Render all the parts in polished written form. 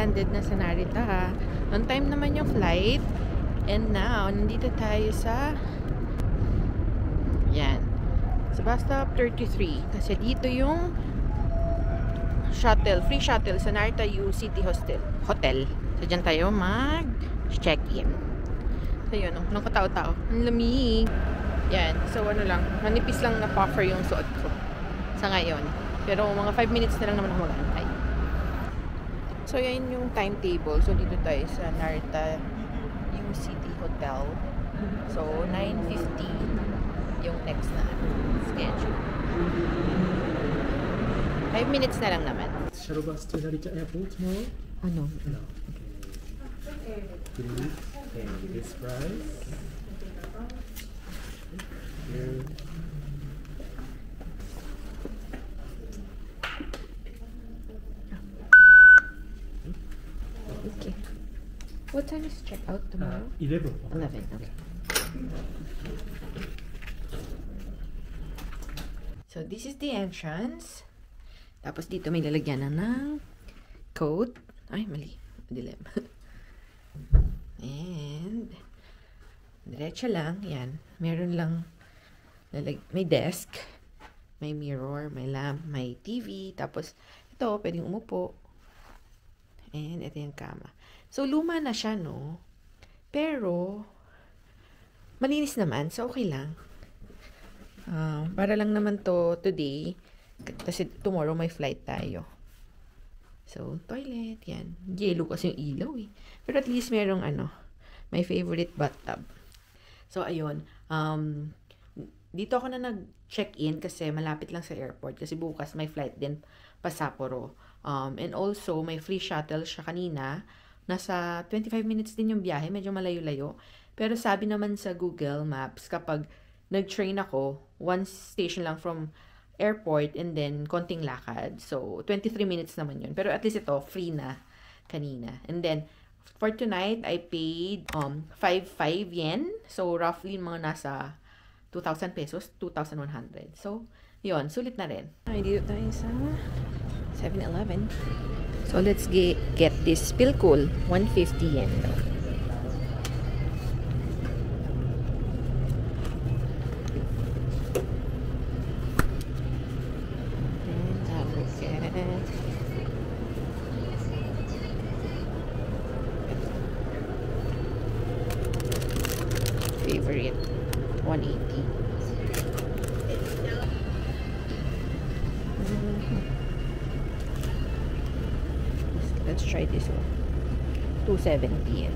landed na sa Narita. On time naman yung flight. And now, nandito tayo sa yan. Sa bus stop 33. Kasi dito yung shuttle, free shuttle sa Narita U City Hotel. So, dyan tayo mag-check-in. So, yun. Walang katao-tao. Ang lamig. Yan. So, ano lang. Manipis lang na puffer yung suot ko. Sa ngayon. Pero, mga 5 minutes na lang naman ako mag-antay. So, yan yung timetable. So, dito tayo sa Narita U City Hotel. So, 9:50 yung next na schedule. 5 minutes na lang naman. Shuttle bus to Narita Airport tomorrow? Ano? No. Okay. Please pay this price. Here. Okay. What time is check-out tomorrow? 11. 11, okay. So, this is the entrance. Tapos dito may lalagyan na ng coat. Ay, mali. Dilim. And, diretso lang. Yan. Meron lang, may desk, may mirror, may lamp, may TV. Tapos, ito, pwedeng umupo. And, ito yung kama. So, luma na siya, no? Pero, malinis naman. So, okay lang. Para lang naman to today. Kasi tomorrow may flight tayo. So, toilet, yan. Yellow kasi yung ilaw eh. Pero at least merong my favorite bathtub. So, ayun. Dito ako na nag-check-in kasi malapit lang sa airport. Kasi bukas may flight din pa Sapporo. And also, may free shuttle siya kanina. Nasa 25 minutes din yung biyahe. Medyo malayo-layo. Pero sabi naman sa Google Maps, kapag nag-train ako, one station lang from airport and then konting lakad. So, 23 minutes naman yun. Pero at least ito, free na kanina. And then, for tonight, I paid 5 yen. So, roughly mga nasa 2,000 pesos, 2,100. So, yun, sulit na rin. Ay, dito tayo sa 7-Eleven. So, let's get this Pilcool. 150 yen daw. Favorite 180. Let's try this one. 270 yen.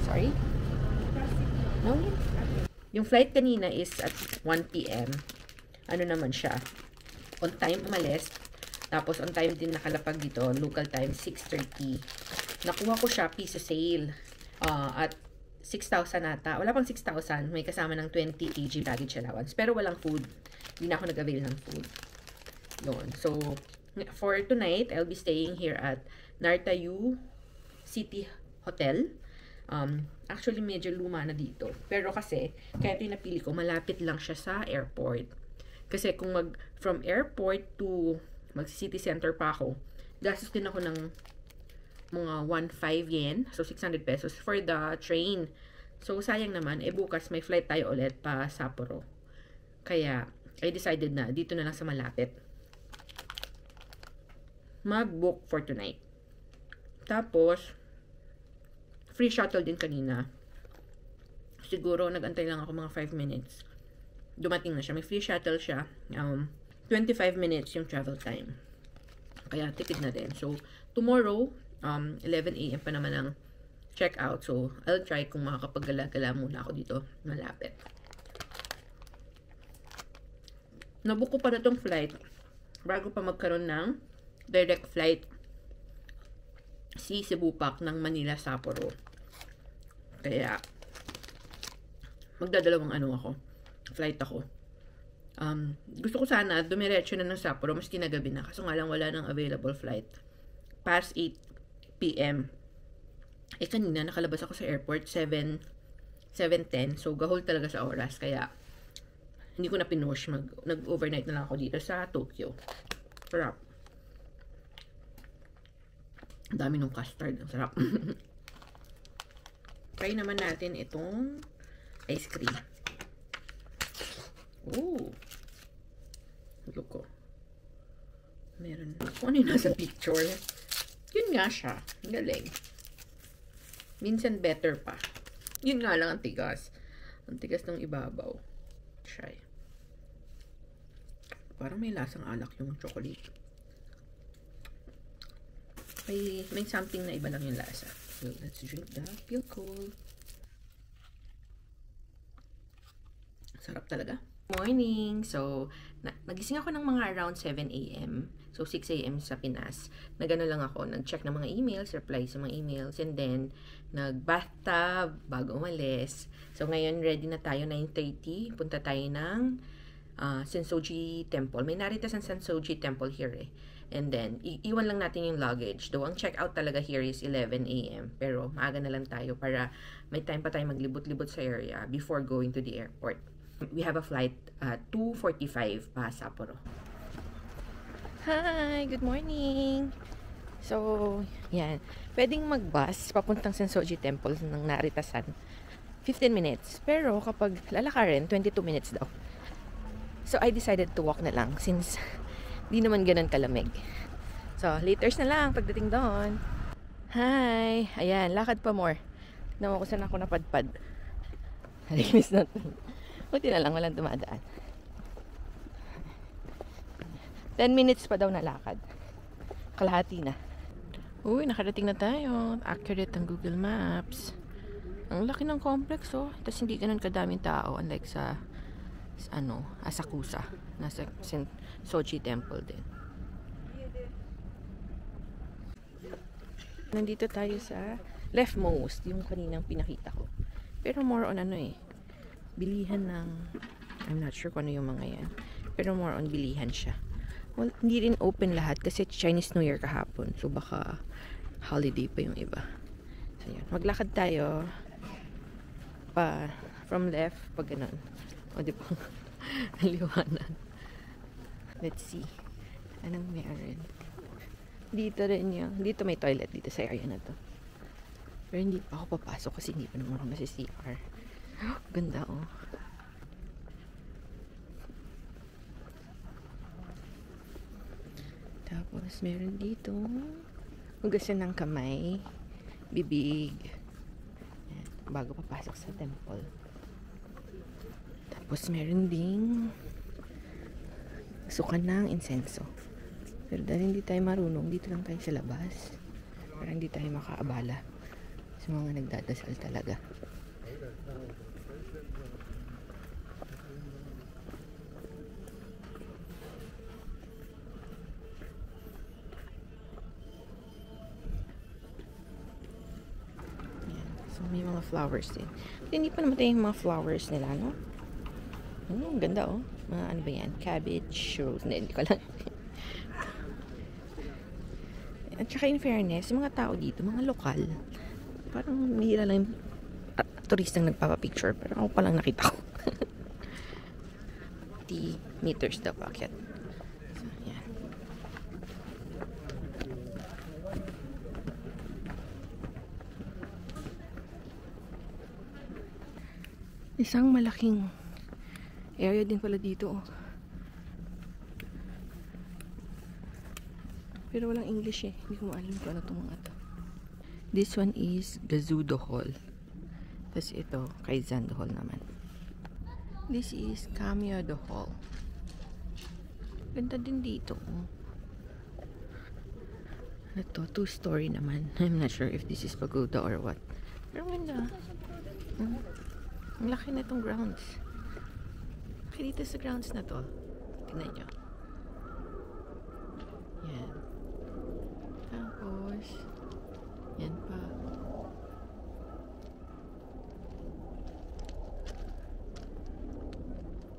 Sorry? No? Yung flight kanina is at 1 p.m. Ano naman siya? On time umalis. Tapos, on time din nakalapag dito. Local time, 6:30. Nakuha ko siya piece sale. At 6,000 ata. Wala pang 6,000. May kasama ng 20 kg baggage allowance. Pero walang food. Hindi na ako nag-avail ng food. Yun. So, for tonight, I'll be staying here at Narita U City Hotel. Actually, medyo luma na dito. Pero kasi, kaya ito yung napili ko, malapit lang siya sa airport. Kasi kung from airport to mag-city center pa ako, gastos din ako ng mga 1.5 yen, so 600 pesos for the train. So, sayang naman, bukas may flight tayo ulit pa Sapporo. Kaya, I decided na, dito na lang sa malapit, mag-book for tonight. Tapos, free shuttle din kanina. Siguro, nag-antay lang ako mga 5 minutes. Dumating na siya. May free shuttle siya. 25 minutes yung travel time. Kaya, tipid na din. So, tomorrow, 11 a.m. pa naman ang check-out. So, I'll try kung makakapag-gala-gala muna ako dito. Malapit. Nabook ko pa na tong flight bago pa magkaroon ng direct flight si Cebu Pac ng Manila Sapporo. Kaya, magdadalawang flight ako. Gusto ko sana dumiretso na ng Sapporo, mas kinagabi na. Kaso nga lang wala nang available flight. Past 8 p.m. Kanina nakalabas ako sa airport 7:10. So, gahol talaga sa oras. Kaya, Hindi ko na pinush. Nag-overnight na lang ako dito sa Tokyo. Sarap. Ang dami ng custard. Ang sarap. Try naman natin itong ice cream. Oh. Look ko. Meron. Kung ano yung nasa picture. Yun nga siya. Ang galing. Minsan better pa. Yun nga lang ang tigas. Ang tigas ng ibabaw. Try. Parang may lasang alak yung chocolate. May something na iba lang yung lasa. So, let's drink that. Feel cool. Sarap talaga. Morning! So, nagising ako ng mga around 7 a.m. So, 6 a.m. sa Pinas. Nagano lang ako, nag-check ng mga emails, reply sa mga emails, and then, nag-bathtub bago umalis. So, ngayon, ready na tayo, 9:30. Punta tayo ng Sensoji Temple. May Narita sa Sensoji Temple here eh. And then, iwan lang natin yung luggage. Though, ang check-out talaga here is 11 a.m. Pero, maaga na lang tayo para may time pa tayo maglibot-libot sa area before going to the airport. We have a flight at 2:45 pa Sapporo. Hi! Good morning! So, yan. Pwedeng mag-bus papuntang Sensoji Temple ng Narita-san. 15 minutes. Pero kapag lalakarin, 22 minutes daw. So, I decided to walk na lang since di naman ganun kalamig. So, laters na lang pagdating doon. Hi! Ayan, lakad pa more. Tignan mo kung saan ako napadpad. Nalinis natin. Buti na lang, walang dumadaan. 10 minutes pa daw na lakad. Kalahati na. Uy, nakarating na tayo. Accurate ang Google Maps. Ang laki ng complex, oh. Tapos hindi ganun kadaming tao. Unlike sa Asakusa. Nasa Sochi Temple din. Nandito tayo sa leftmost, yung kaninang pinakita ko. Pero more on bilihan ng, I'm not sure kung ano yung mga yan. Pero more on bilihan siya. Well, hindi rin open lahat kasi Chinese New Year kahapon. So baka holiday pa yung iba. So yan, maglakad tayo pa from left pag ganun. O di ba? Liwanag. Let's see. Anong meron? Dito rin yung, dito may toilet dito sa area na to. Pero hindi pa ako papasok kasi hindi pa naman ako nasa CR. Ganda oh. Tapos meron dito hugasan ng kamay, bibig. Yan, bago papasok sa temple. Tapos meron ding sukan ng insenso. Pero dahil hindi tayo marunong, dito lang tayo sa labas. Para hindi tayo makaabala sa mga nagdadasal talaga. Yan. So may mga flowers din. Hindi pa namatay yung mga flowers nila, no? Ang ganda oh. Mga ano ba yan? Cabbage, rose. Hindi ko lang. At saka in fairness, yung mga tao dito, mga lokal, parang mihira lang yung turistang nagpapapicture. Pero ako palang nakita ko. 50 meters daw paakyat. So, yan. Isang malaking area din pala dito oh. Pero walang English eh. Hindi ko maalam kung ano itong mga to. This one is Gazudo Hall. Tapos ito, Kaizando Hall naman. This is Kamyodo Hall. Ganda din dito. Ito, 2-story naman. I'm not sure if this is pagoda or what. Pero ganda. Ang laki na itong grounds. Laki dito sa grounds na to. Tingnan nyo. Yan. Tapos, yan pa.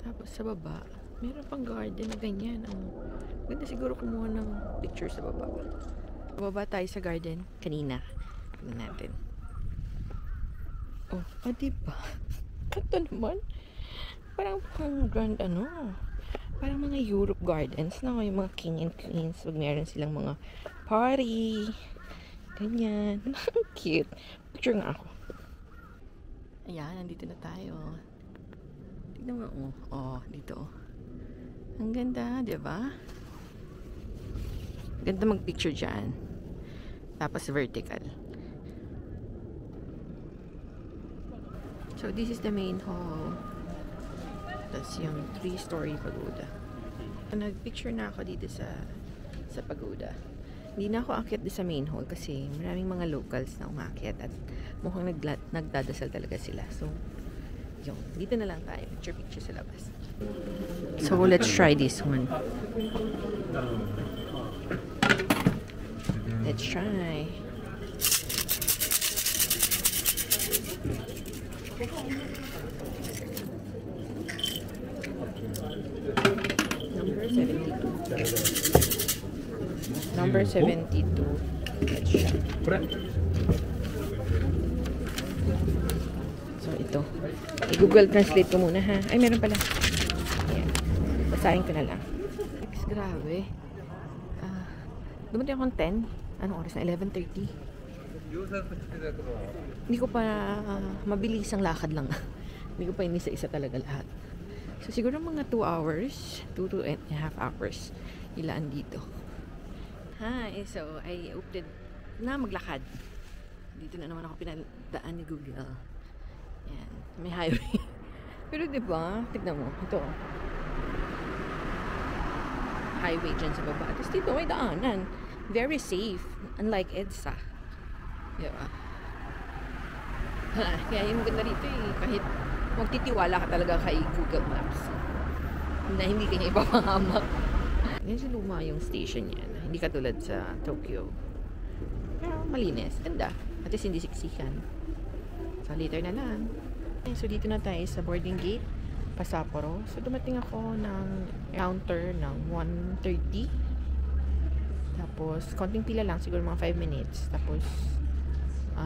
Tapos sa baba, meron pang garden na ganyan. Ganda siguro kumuha ng picture sa baba. Baba tayo sa garden kanina. Tignan natin. Oh, diba? Ito naman. Parang grand parang mga Europe gardens na yung mga king and queens. Pag meron silang mga party. Ganyan. Cute. Picture nga ako. Ayan, nandito na tayo. Tignan mo, dito. Ang ganda, di ba? Ganda mag-picture dyan. Tapos vertical. So, this is the main hall. Tapos yung 3-story pagoda. Nag-picture na ako dito sa pagoda. Hindi na ako akyat sa main hall kasi maraming mga locals na umakyat at mukhang nagdadasal talaga sila. So, yun. Dito na lang tayo. Picture sa labas. So, let's try this one. Let's try. Number 72. Let's try. So, ito. I-Google Translate ko muna, ha? Ay, meron pala. Ayan. Basahin ko na lang. Grabe. Dumating akong 10. Anong oras na? 11:30. Hindi ko pa mabilis ang lakad lang. Hindi ko pa inisa-isa talaga lahat. So, siguro mga 2 hours. 2.5 hours. Ilaan dito. Hi, so I opted na maglakad. Dito na naman ako pinadaan ni Google. Yan, may highway. Pero 'di ba? Tignan mo, ito. Highway dyan sa baba. Tapos dito may daanan. Very safe, unlike EDSA. 'Di ba? Kaya yung maganda rito kahit magtitiwala ka talaga kay Google Maps. Na hindi kanya ipapahamak. Yan si luma yung station yan. Hindi katulad sa Tokyo. Pero malinis. Ganda. At least hindi siksikan. So later na lang. So dito na tayo sa boarding gate. Pasaporo. So dumating ako ng counter ng 1:30. Tapos konting pila lang. Siguro mga 5 minutes. Tapos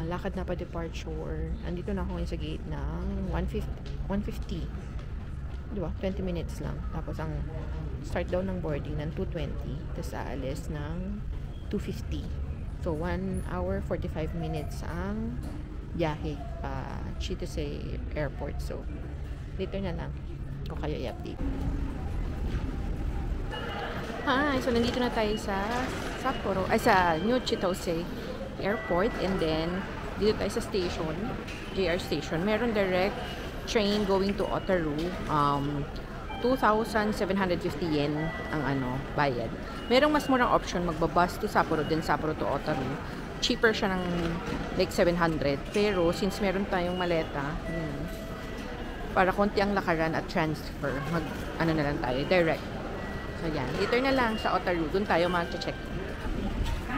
lakad na pa departure. Andito na ako ngayon sa gate ng 1:50. Diba? 20 minutes lang. Tapos ang start daw ng boarding ng 2:20. Tapos aalis ng 2:50. So 1 hour 45 minutes ang biyahe Chitose Airport. So later na lang kung kayo i-update. Hi! So nandito na tayo sa Sapporo, sa New Chitose Airport, and then dito tayo sa station, JR station. Meron direct train going to Otaru. 2,750 yen ang bayad. Merong mas murang option, magbabus to Sapporo, then Sapporo to Otaru. Cheaper siya ng like 700. Pero since meron tayong maleta, para konti ang lakaran at transfer, na lang tayo, direct. So yan, later na lang sa Otaru, dun tayo mag-check.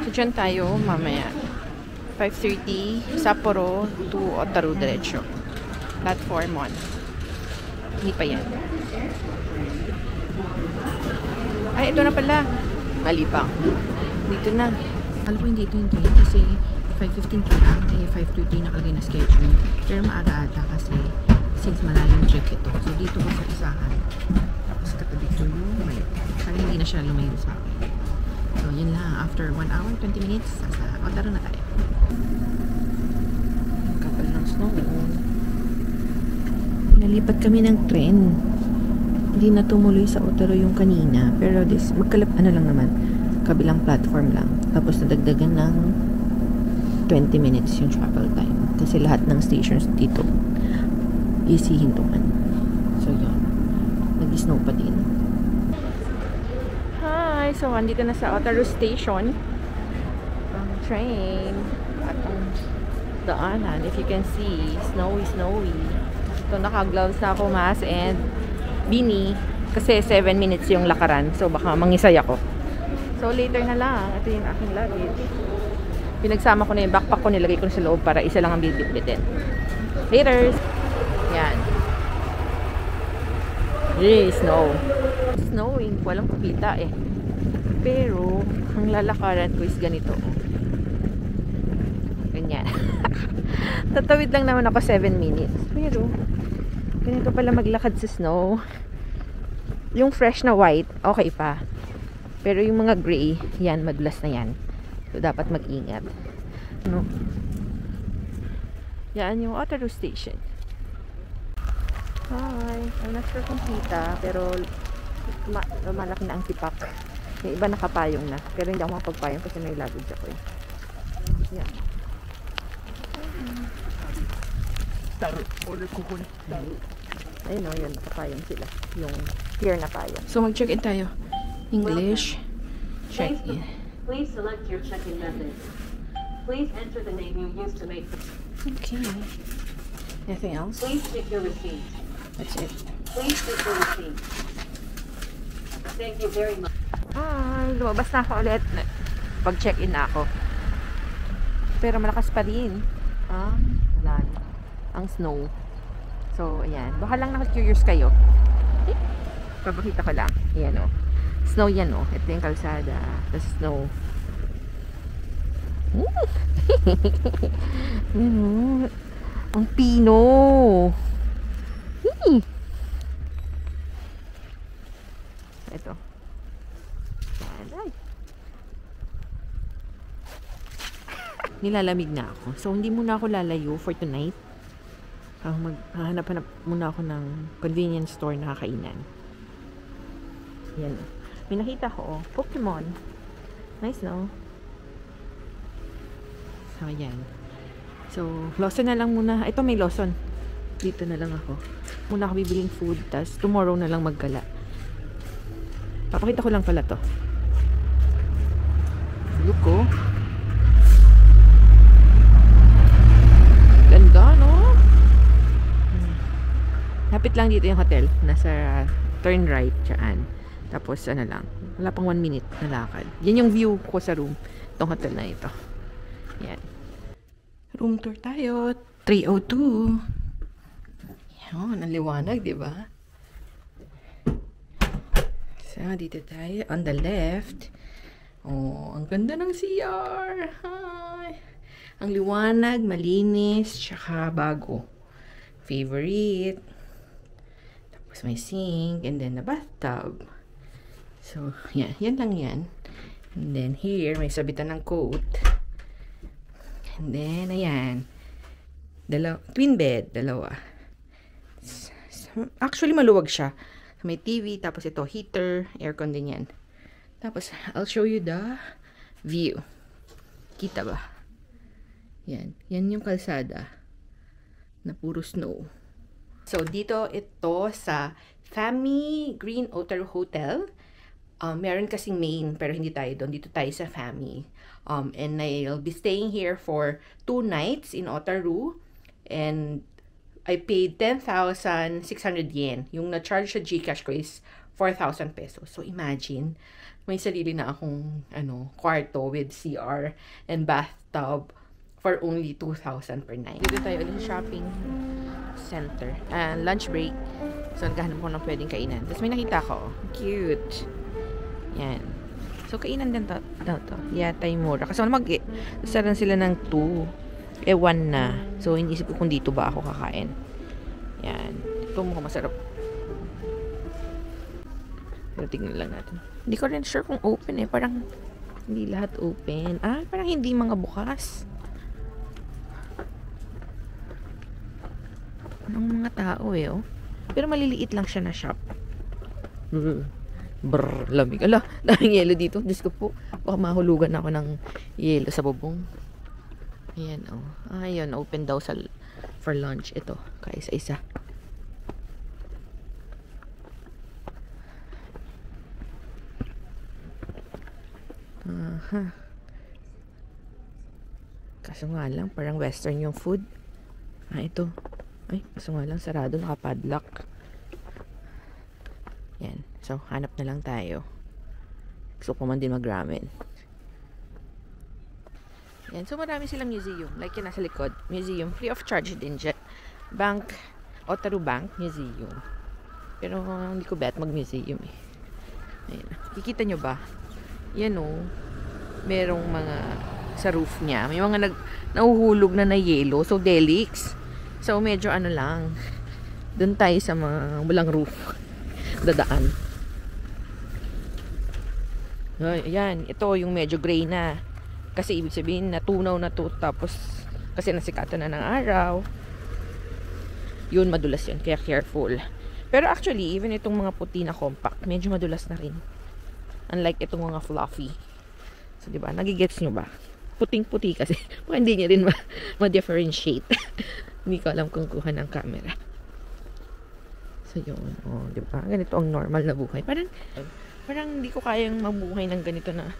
So dyan tayo mamaya. 5:30 Sapporo to Otaru diretso. Platform 1. Hindi pa yan. Ay, ito na pala. Mali pa. Dito na. Alam ko hindi ito yung train kasi 5:15 pa lang. 5:30 nakalagay na schedule. Pero maaga ata kasi since malayong trip ito. So dito ko sa isahan. Tapos katabi ko yung mali. Kaya hindi na siya lumayo sa akin. So yun lang. After 1 hour, 20 minutes, sa Otaru na tayo. Kapal ng snow. Nalipat kami ng tren. Hindi na tumuloy sa Otaru yung kanina. Pero lang naman. Kabilang platform lang. Tapos nadagdagan ng 20 minutes yung travel time. Kasi lahat ng stations dito easy hintungan. So yun. Nag-snow pa din. Hi! So andito na sa Otaru Station. Ang train. At ang daanan. If you can see, snowy. So naka-gloves na ako, mask and beanie. Kasi 7 minutes yung lakaran. So baka mangisay ako. So later na lang. Ito yung aking luggage. Pinagsama ko na yung backpack ko. Nilagay ko na sa loob para isa lang ang bibit-bitin. Later! Yan. Snow. Snowing. Walang kupita eh. Pero ang lalakaran ko is ganito. Ganyan. Tatawid lang naman ako 7 minutes. Pero Ganito pala maglakad sa snow. Yung fresh na white, okay pa. Pero yung mga gray, yan, madulas na yan. So, dapat mag-ingat. No? Yan yung Otaru Station. Hi! I'm not sure kung kita, pero malaki na ang sipak. Yung iba nakapayong na. Pero hindi ako makapagpayong kasi may luggage ako eh. Yan. Ayun o, yun, nakapayong sila. Yung clear na payong. So, mag-check-in tayo. English. Check-in. Please select your check-in method. Please enter the name you used to make the... Okay. Anything else? Please check your receipt. That's it. Please check your receipt. Thank you very much. Ay, lumabas na ako ulit. Pag-check-in na ako. Pero malakas pa rin. Ah, wala na. Ang snow. So, ayan. Baka lang naka-curious kayo. Eh, papakita ko lang. Ayan o. Snow yan o. Ito yung kalsada. The snow. Ayan o. Ang pino. Ito. Ay. Nilalamig na ako. So, hindi muna ako lalayo for tonight. Maghahanap-hanap muna ako ng convenience store na kakainan. Yan. May nakita ko, Pokemon. Nice, no? So, yan. So, Lawson na lang muna. Ito may Lawson. Dito na lang ako. Muna ako bibiling food. Tas, tomorrow na lang maggala. Papakita ko lang pala to. Look ko. Ganda, no? Lapit lang dito yung hotel. Nasa turn right, dyan. Tapos, ano lang. Wala pang 1 minute na lakad. Yan yung view ko sa room. Itong hotel na ito. Yan. Room tour tayo. 302. Yan, ang liwanag, diba? So, dito tayo. On the left. Oh, ang ganda ng CR. Hi. Ang liwanag, malinis, tsaka bago. Favorite. Tapos may sink, and then the bathtub. So, yan. Yan lang yan. And then here, may sabitan ng coat. And then, ayan. Twin bed, dalawa. Actually, maluwag siya. May TV, tapos ito, heater, aircon din yan. Tapos, I'll show you the view. Kita ba? Yan. Yan yung kalsada na puro snow. So, dito ito sa Fami Green Otaru Hotel. Meron kasing main, pero hindi tayo doon. Dito tayo sa Fami. And I'll be staying here for 2 nights in Otaru. And I paid 10,600 yen. Yung na-charge sa GCash ko is 4,000 pesos. So, imagine, may sarili na akong kwarto with CR and bathtub for only 2,000 per night. Dito tayo ulit sa shopping center. Lunch break. So, naghahanap ko ng pwedeng kainan. Tapos may nakita ko. Cute. Yan. So, kainan din to. Yatay mura. Kasi saran sila ng 2. 1 na. So, hindi isip ko kung dito ba ako kakain. Yan. Ito mukhang masarap. Pero tignan lang natin. Hindi ko rin sure kung open eh. Parang hindi lahat open. Parang hindi mga bukas. Anong mga tao eh, oh. Pero maliliit lang siya na shop. Brrr, lamig. Ala, daming yelo dito. Diyos ko po. Baka mahulugan ako ng yelo sa bubong. Ayan, oh. Ayun, open daw for lunch. Ito, kaisa-isa. Kaso nga lang, parang western yung food. Ito. Ay, kaso nga lang, sarado, nakapadlock. Yan. So, hanap na lang tayo. Gusto ko man din mag-ramen. Yan. So, marami silang museum. Like yung nasa likod. Museum. Free of charge din dyan. Bank. Otaru Bank. Museum. Pero, hindi ko bet mag-museum eh. Ayan. Kikita nyo ba? Yan o. Merong mga sa roof niya. May mga nahuhulog na yelo. So, delix. So, medyo lang. Doon tayo sa mga walang roof. Dadaan. Ayan, ito yung medyo gray na. Kasi ibig sabihin natunaw na to, tapos kasi nasikatan na ng araw. Yun, madulas yun, kaya careful. Pero actually, even itong mga puti na compact, medyo madulas na rin. Unlike itong mga fluffy. So, di ba? Nagigets nyo ba? Puting-puti kasi. Baka hindi nyo rin ma-differentiate. Hindi ko alam kung kuha ng camera. So, yun. Oh, di ba? Ganito ang normal na buhay. Parang hindi ko kayang mabuhay ng ganito na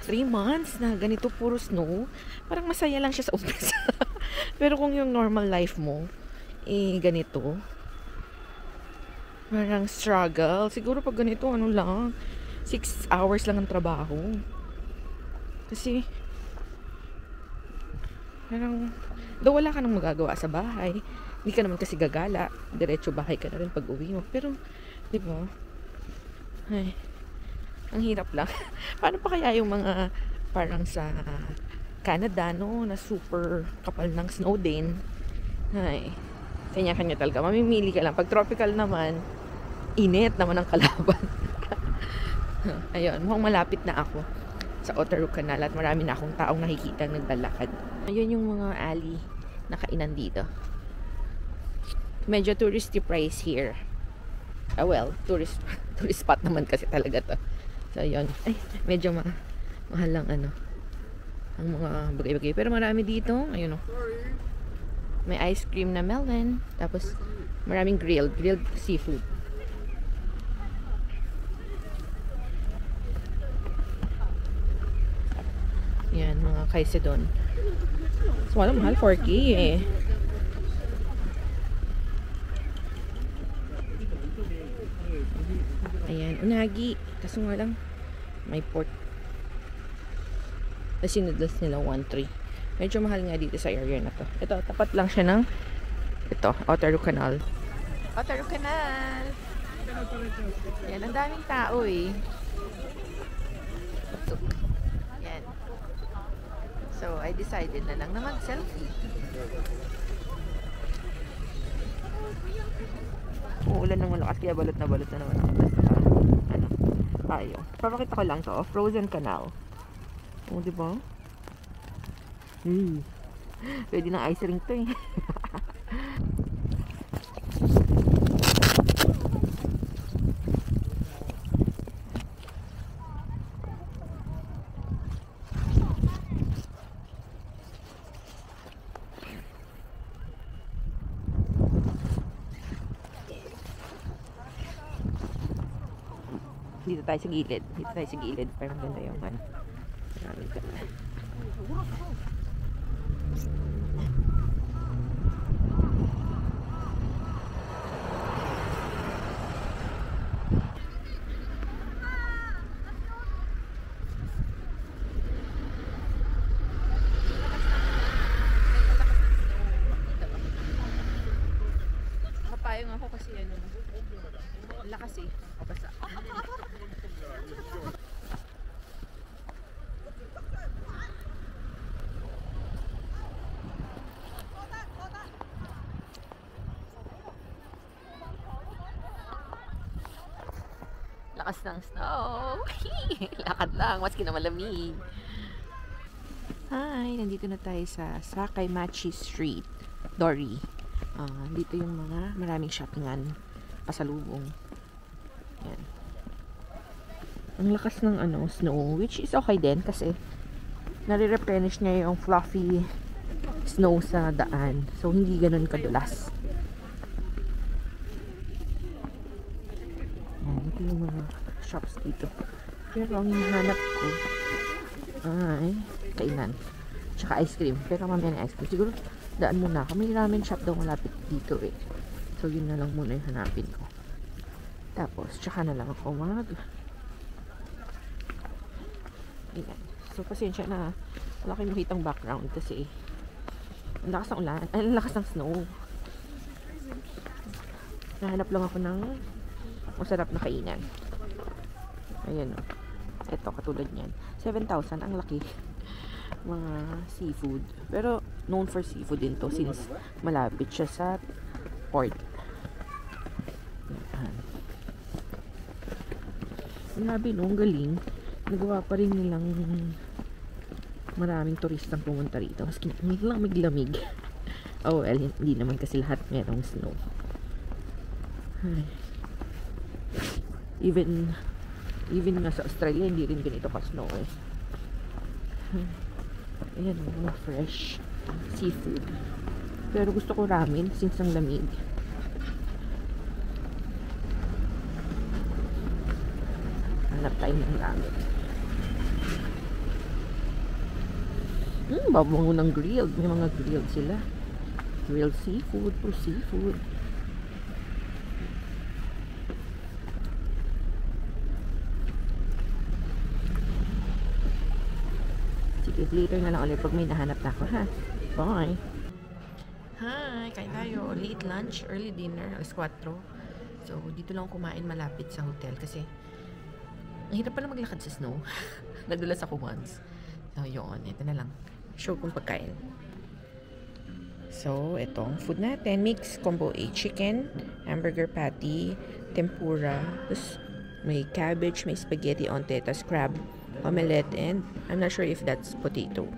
3 months na ganito puro snow. Parang masaya lang siya sa umpisa. Pero kung yung normal life mo, ganito. Parang struggle. Siguro pag ganito, ano lang, 6 hours lang ang trabaho. Kasi, parang, wala ka nang magagawa sa bahay. Hindi ka naman kasi gagala. Diretso bahay ka na rin pag uwi mo. Pero, di ba? Ay, ang hirap lang. Paano pa kaya yung mga parang sa Canada, no? Na super kapal ng snow din. Ay, kanya-kanya talaga. Mamimili ka lang. Pag tropical naman, init naman ang kalaban. Ayun, mukhang malapit na ako sa Ottawa Canal at marami na akong taong nakikita naglalakad. Ayun yung mga alley na kainan dito. Medyo touristy price here. Well, tourist spot naman kasi talaga to. So, ayun. Ay, medyo mahal lang ano. Ang mga bagay-bagay. Pero marami dito. Ayun o. May ice cream na melon. Tapos, maraming grilled seafood. Yan, mga kaisedon. So, wala, mahal 4K eh. Ayan, unagi. Kaso nga lang, may pork. Kasi noodles nila 1.3. Medyo mahal nga dito sa area na to. Ito, tapat lang siya ng Ottawa Canal. Ottawa Canal! Yan, ang daming tao eh. Yan. So, I decided na lang na mag-selfie. Uulan ng malakas kaya balot na naman ako. Ano? Tayo. Papakita ko lang to. Frozen Canal. O, diba? Pwede ng ice ring to eh. Dito tayo sa gilid. Parang ganda yung ano. Maraming ganda. Papayong ako kasi ano. Lakas eh. Basta. Lakas ng snow. Lakad lang, maski na malamig. Hi, nandito na tayo sa Sakaimachi Street, Dori. Dito yung mga maraming shoppingan pasalubong. Yan. Ang lakas ng snow, which is okay din kasi nare-replenish niya yung fluffy snow sa daan. So, hindi ganun kadulas. Ito yung mga shops dito. Pero ang hinahanap ko ay kainan. Tsaka ice cream. Pero mamaya na ice cream. Siguro daan muna ako. May ramen shop daw malapit dito eh. So yun na lang muna yung hanapin ko. Tapos tsaka na lang ako Ayan. So pasensya na. Wala kayong makitang background kasi ang lakas ng ulan. Ay, ang lakas ng snow. Nahanap lang ako ng masarap na kainan. Ayan o. Ito, katulad niyan. 7,000. Ang laki. Mga seafood. Pero, known for seafood din to since malapit siya sa port. tindahan. Grabe no, ang galing. Nagawa pa rin nilang maraming turistang pumunta rito. Maski lang lamig. Oh well, hindi naman kasi lahat merong snow. Ay. Even nga sa Australia, hindi rin ganito ka-snow eh. Ayan, mga fresh seafood. Pero gusto ko ramen since ang lamig. Hanap tayo ng ramen. Babango ng grilled. May mga grilled sila. Grilled seafood, puro seafood. Sige, later na lang ulit pag may nahanap na ako, ha? Bye! Hi! Kain tayo. Late lunch, early dinner, alas 4. So, dito lang kumain malapit sa hotel kasi ang hirap pala maglakad sa snow. Nadulas ako once. So, yun. Ito na lang. Show kong pagkain. So, itong food natin. Mix combo A. Chicken, hamburger patty, tempura, tapos may cabbage, may spaghetti onte, tapos crab, omelette, and I'm not sure if that's potato.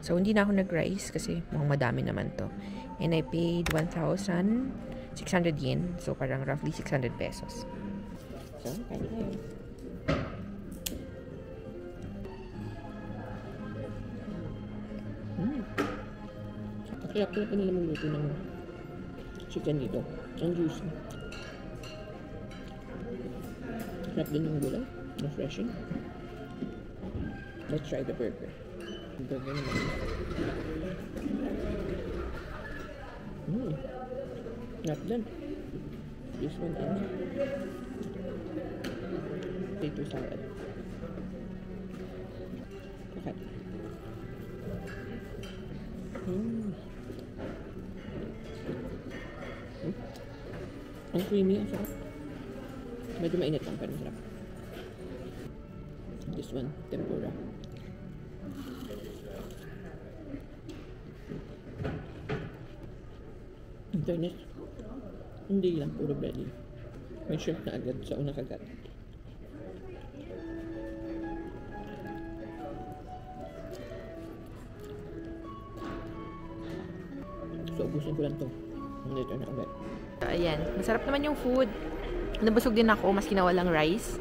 So, hindi na ako nag-rice kasi mukhang madami naman to. And I paid 1,600 yen. So, parang roughly 600 pesos. So, kain tayo. Sarap nila magluto ng chicken dito. Ang juicy. Sarap din yung gulay. Refreshing. Let's try the burger. Burger naman. Sarap din. This one is potato salad. Okay. Ang creamy, ang sarap. Medyo mainit lang, pero sarap. This one, tempura. In fairness, hindi lang puro bready. May shrimp na agad sa unang kagat. So, ubusin ko lang to. Later na ulit. So, ayan. Masarap naman yung food. Nabusog din ako, maski na walang rice.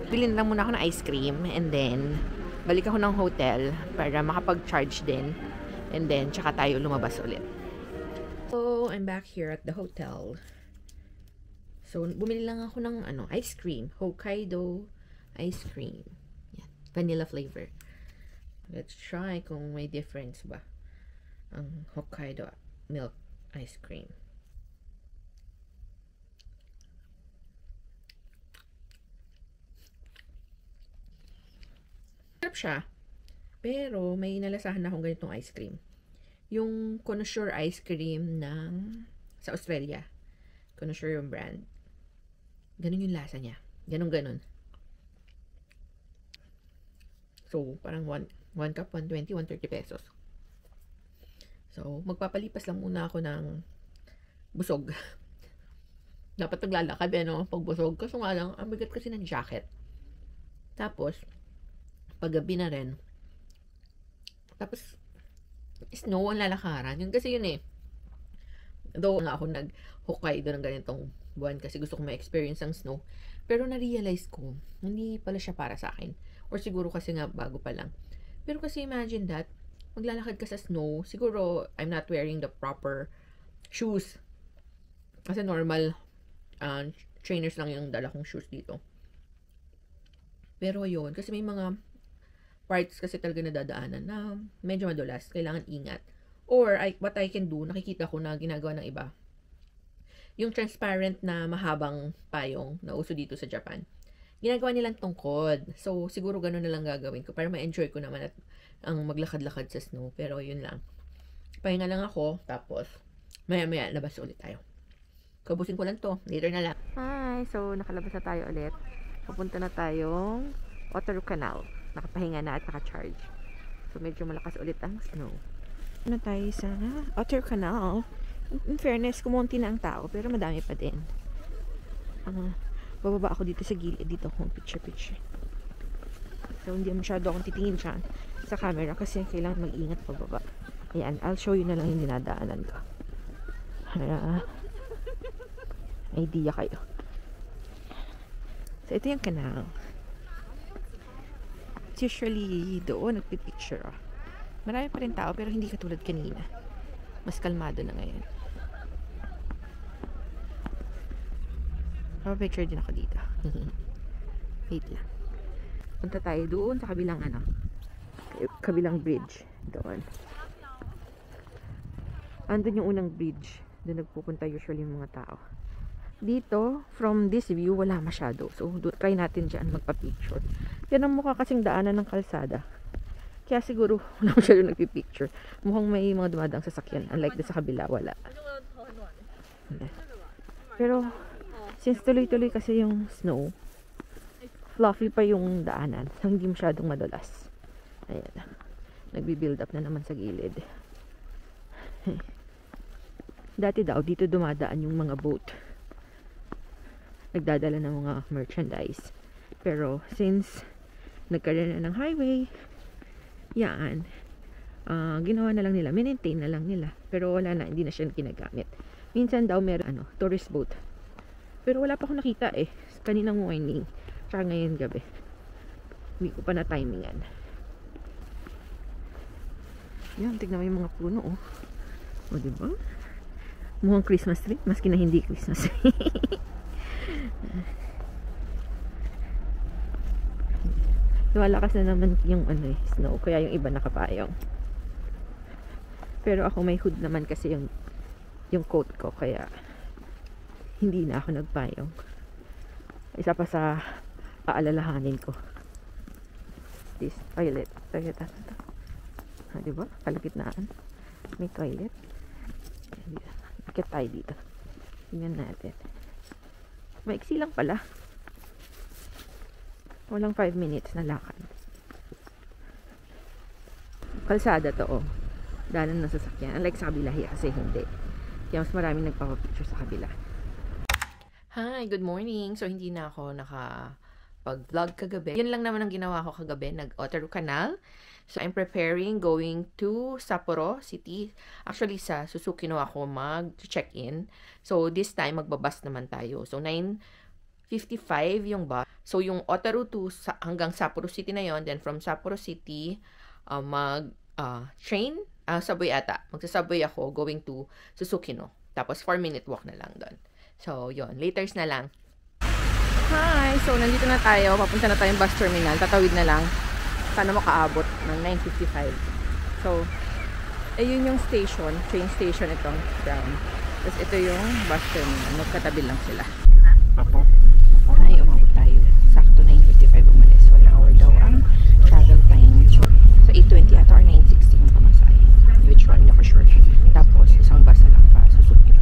Bilhin lang muna ako ng ice cream. And then, balik ako ng hotel para makapag-charge din. And then, tsaka tayo lumabas ulit. So, I'm back here at the hotel. So, bumili lang ako ng ice cream. Hokkaido ice cream. Yan. Vanilla flavor. Let's try kung may difference ba ang Hokkaido milk ice cream. Sarap siya. Pero may nalasahan akong ganitong ice cream. Yung Connoisseur ice cream ng sa Australia. Connoisseur yung brand. Ganun yung lasa niya. Ganun. So, parang 1 cup, 120, 130 pesos. So, magpapalipas lang muna ako ng busog. Dapat naglalakad pag busog. Kaso nga lang, ang bigat kasi ng jacket. Tapos, paggabi na rin. Tapos, snow ang lalakaran. Yun kasi yun eh. Though nga ako nag-Hokkaido ng ganitong buwan kasi gusto ko ma-experience ang snow. Pero na-realize ko, hindi pala siya para sa akin. Or siguro kasi nga bago pa lang. Pero kasi imagine that, maglalakad ka sa snow, siguro I'm not wearing the proper shoes. Kasi normal trainers lang yung dala kong shoes dito. Pero yun, kasi may mga parts kasi talaga nadadaanan na medyo madulas, kailangan ingat. Or what I can do, nakikita ko na ginagawa ng iba. Yung transparent na mahabang payong na uso dito sa Japan. Ginagawa nilang tungkod. So, siguro ganun na lang gagawin ko para ma-enjoy ko naman at ang maglakad-lakad sa snow. Pero, yun lang. Pahinga lang ako. Tapos, maya-maya, labas ulit tayo. Kabusin ko lang to. Later na lang. Hi! So, nakalabas na tayo ulit. Pupunta na tayong Ottawa Canal. Nakapahinga na at naka-charge. So, medyo malakas ulit ang snow. Na tayo sa Ottawa Canal. In fairness, kumunti na ang tao. Pero madami pa din. bababa ako dito sa gilid. Dito akong picture. So, hindi masyado akong titingin dyan sa camera kasi kailangan mag-ingat pababa. Ayan, I'll show you na lang yung dinadaanan ko. Para idea kayo. So, ito yung canal. It's usually doon nagpipicture. Marami pa rin tao pero hindi katulad kanina. Mas kalmado na ngayon. Picture din ako dito. Wait lang. Punta tayo doon sa kabilang kabilang bridge. Doon. Andun yung unang bridge. Doon nagpupunta usually yung mga tao. Dito, from this view, wala masyado. So, try natin dyan magpa-picture. Yan ang mukha kasing daanan ng kalsada. Kaya siguro, wala masyado nagpipicture. Mukhang may mga dumadang sasakyan. Unlike sa kabila, wala. Pero, since tuloy-tuloy kasi yung snow, fluffy pa yung daanan. So, hindi masyadong madulas. Ayan. Nagbi-build up na naman sa gilid. Dati daw, dito dumadaan yung mga boat. Nagdadala ng mga merchandise. Pero, since nagkaroon na ng highway, yan, ginawa na lang nila. Maintain na lang nila. Pero wala na, hindi na siya ginagamit. Minsan daw meron, tourist boat. Pero wala pa akong nakita eh. Kaninang morning. Tsaka ngayon gabi. Hindi ko pa na timingan. Yan, tignan mo yung mga puno oh. O diba? Mukhang Christmas tree. Maski na hindi Christmas tree. Lumalakas na naman yung snow. Kaya yung iba nakapayong. Pero ako may hood naman kasi yung coat ko. Kaya hindi na ako nagpayong. Isa pa sa aalalahanin ko. This toilet. Diba? Kalagitnaan. May toilet. Ikit tayo dito. Tingnan natin. Maiksi lang pala. Walang 5 minutes na lakad. Kalsada to oh. Daanan ng sasakyan. Unlike sa kabila kasi hindi. Kaya mas maraming nagpapapicture sa kabila. Hi, good morning. So hindi na ako nakapag-vlog kagabi. Yun lang naman ang ginawa ko kagabi. Nag-Otaru Canal. So I'm preparing going to Sapporo City. Actually sa Suzuki no ako mag-check-in. So this time magbabas naman tayo. So 9:55 yung bus. So yung Otaru to hanggang Sapporo City na yon. Then from Sapporo City train subway ata. Magsasubway ako going to Suzuki no. Tapos 4-minute walk na lang doon. So yon, laters na lang. Hi, so nandito na tayo. Papunta na tayong bus terminal. Tatawid na lang. Sana makaabot ng 9:55. So ayun yung station, train station itong brown. Tapos ito yung bus terminal. Magkatabi lang sila. Ay, umabot tayo. Sakto 9:55 umalis. 1 hour daw ang travel time. So 8:20 at or 9:60 yung pamasahe. Which one? Hindi ako sure. Tapos isang bus na lang pa. Susukin.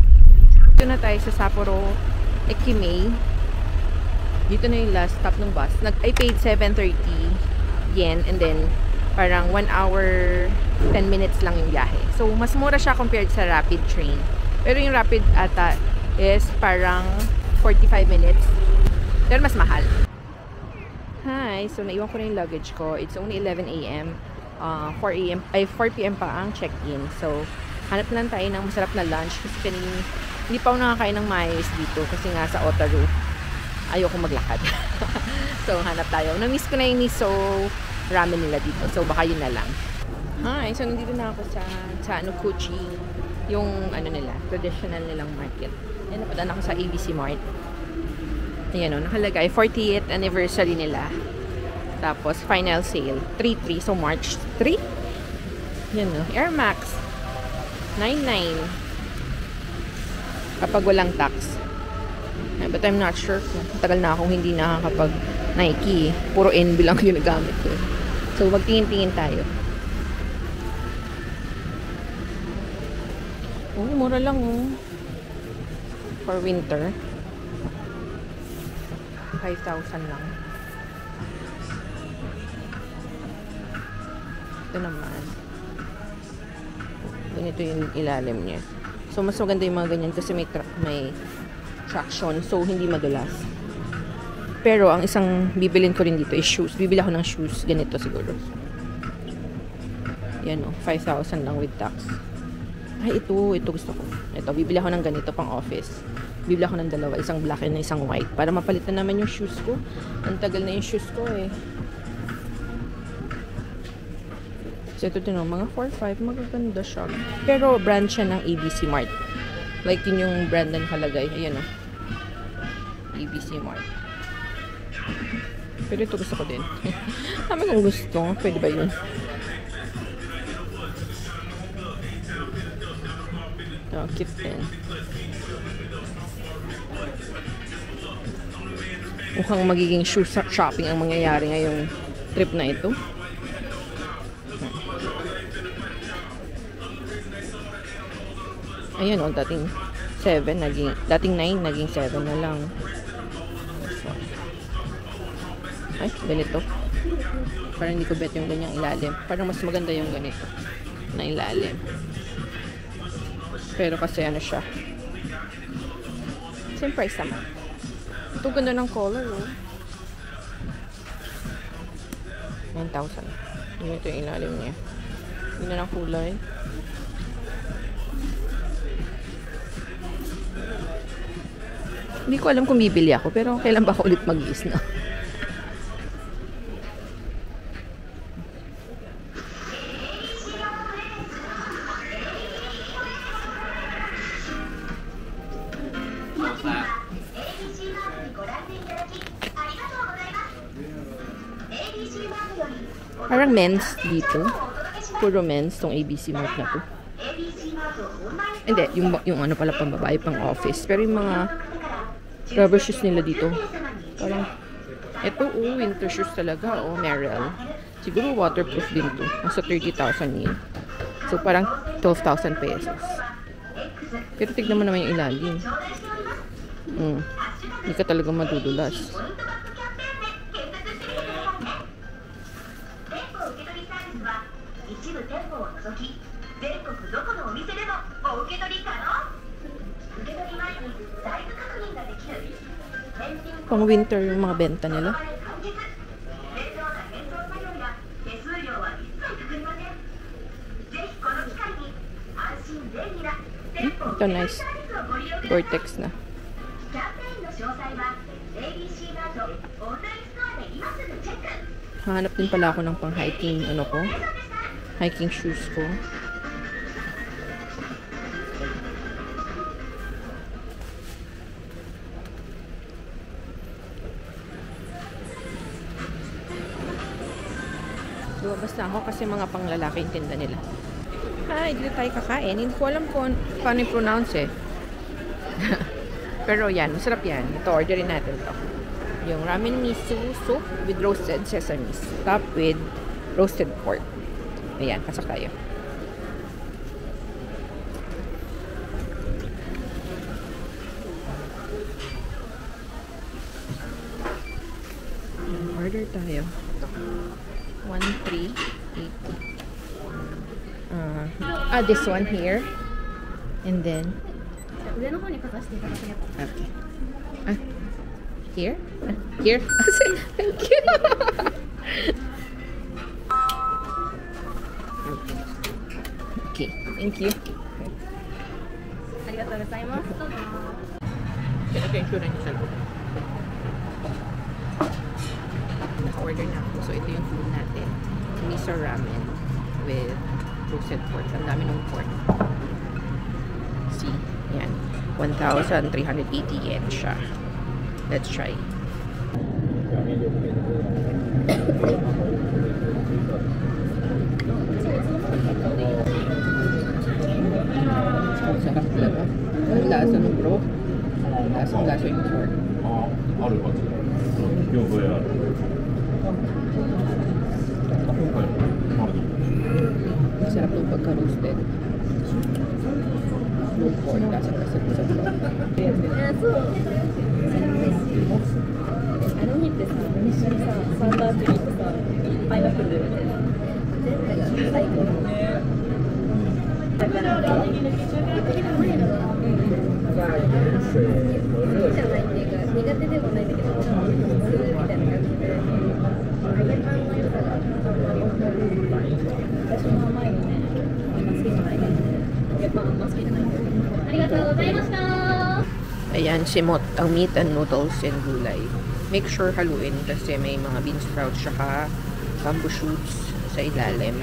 Dito na tayo sa Sapporo Ekimei. Dito na yung last stop ng bus. I paid 730 yen and then parang 1 hour 10 minutes lang yung biyahe. So mas mura siya compared sa rapid train. Pero yung rapid ata is parang 45 minutes. Pero mas mahal. Hi, so naiwan ko na yung luggage ko. It's only 11 AM. 4 PM pa ang check-in. So hanap lang tayo ng masarap na lunch kasi hindi pa ako nakakain ng mais dito kasi nga sa Otaru ayoko maglakad. So hanap tayo. Na-miss ko na yung miso ramen nila dito. So baka yun na lang. Hi, so nandito na ako sa Kuchi, yung nila, traditional nilang market. Yan, napadaan ako sa ABC Mart. Ayan o, nakalagay 40th anniversary nila. Tapos final sale 3/3, so March 3. Yan o, Air Max 99 kapag walang tax. But I'm not sure. Tagal na akong hindi nakakapag Nike. Puro NB lang yung nagamit ko. So, magtingin-tingin tayo. Oh, mura lang oh. For winter. 5,000 lang. Ito naman. Ganito yung ilalim niya. So, mas maganda yung mga ganyan kasi may traction. So, hindi madulas. Pero, ang isang bibilin ko rin dito is shoes. Bibili ako ng shoes. Ganito siguro. Yan o. 5,000 lang with tax. Ay, ito gusto ko. Ito, bibili ako ng ganito pang office. Bibili ako ng dalawa. Isang black and isang white. Para mapalitan naman yung shoes ko. Ang tagal na yung shoes ko eh. So, ito din o. Mga 4-5. Magaganda siya. Pero, brand siya ng ABC Mart. Like, yun yung brand na nakalagay. Ayan o. ABC Mart. Pero ito gusto ko din. Kami kung gusto. Pwede ba yun? Oh, cute din. Mukhang magiging shoe shopping ang mangyayari ngayong trip na ito. Ayan o, dating 7, dating 9, naging 7 na lang. Ay, ganito. Parang hindi ko bet yung ganyang ilalim. Parang mas maganda yung ganito na ilalim. Pero kasi ano siya. Same price naman. Ito ganda ng color, oh. 9,000. Ito yung ilalim niya. Yun na ng kulay. Hindi ko alam kung bibili ako, pero kailan ba ako ulit mag-iis na? Parang men's dito. Puro men's tong ABC Mart na to. Hindi, yung ano pala pang babae, pang office. Pero yung mga rubber shoes nila dito. Parang, eto, winter shoes talaga. Merrell. Siguro waterproof din to. Nasa 30,000 yun. So, parang 12,000 pesos. Pero tignan mo naman yung ilalim. Hindi ka talaga madudulas. Pang winter yung mga benta nila. Ito nice. Vortex na. Hanap din pala ako ng pang hiking ano ko. Hiking shoes ko. Lumabas na ako kasi mga panglalaki yung tinda nila. Ay, dito tayo kakain. Hindi ko alam kung paano i-pronounce eh. Pero yan, masarap yan. Ito, orderin natin ito. Yung ramen miso soup with roasted sesame. Top with roasted pork. Ayan, pasok tayo. Order tayo. 1,380. This one here. And then okay. Here? Here? Thank you. Okay, thank you. Ito yung sure niya sa loob. Naka-order na ako. So, ito yung food natin. Miso ramen with roasted pork. Ang dami ng pork. See? Yan. 1,380 yen siya. Let's try. Sarap talaga. Ang lasa ng bro. Lasang-lasa yung pork. Sarap ng pagka-roasted. Yung pork, lasang-lasa yung sarap. せーので。じゃないっていうか苦手でもないんだけど、普通みたいな感じで揚げパンの良さがあんまり分かる。私も甘いのね、あんま好きじゃないね。揚げパンあんま好きじゃないんだけど。ありがとうございました。 Ayan, simot ang meat and noodles and gulay. Make sure haluin kasi may mga bean sprouts tsaka bamboo shoots sa ilalim.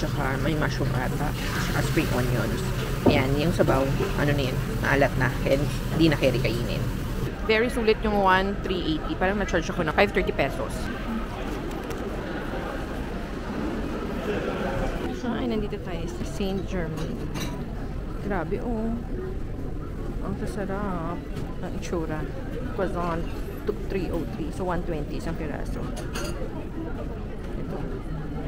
Tsaka may mushroom ata. Tsaka spring onions. Ayan, yung sabaw, ano na yan, maalat na. Hindi na carry kainin. Very sulit yung 1,380. Parang na-charge ako na 530 pesos. So, ay, nandito tayo sa St. Germain. Grabe, oh. Ang sasarap ng itsura. Croissant, 303. So, 120 isang piraso. Ito.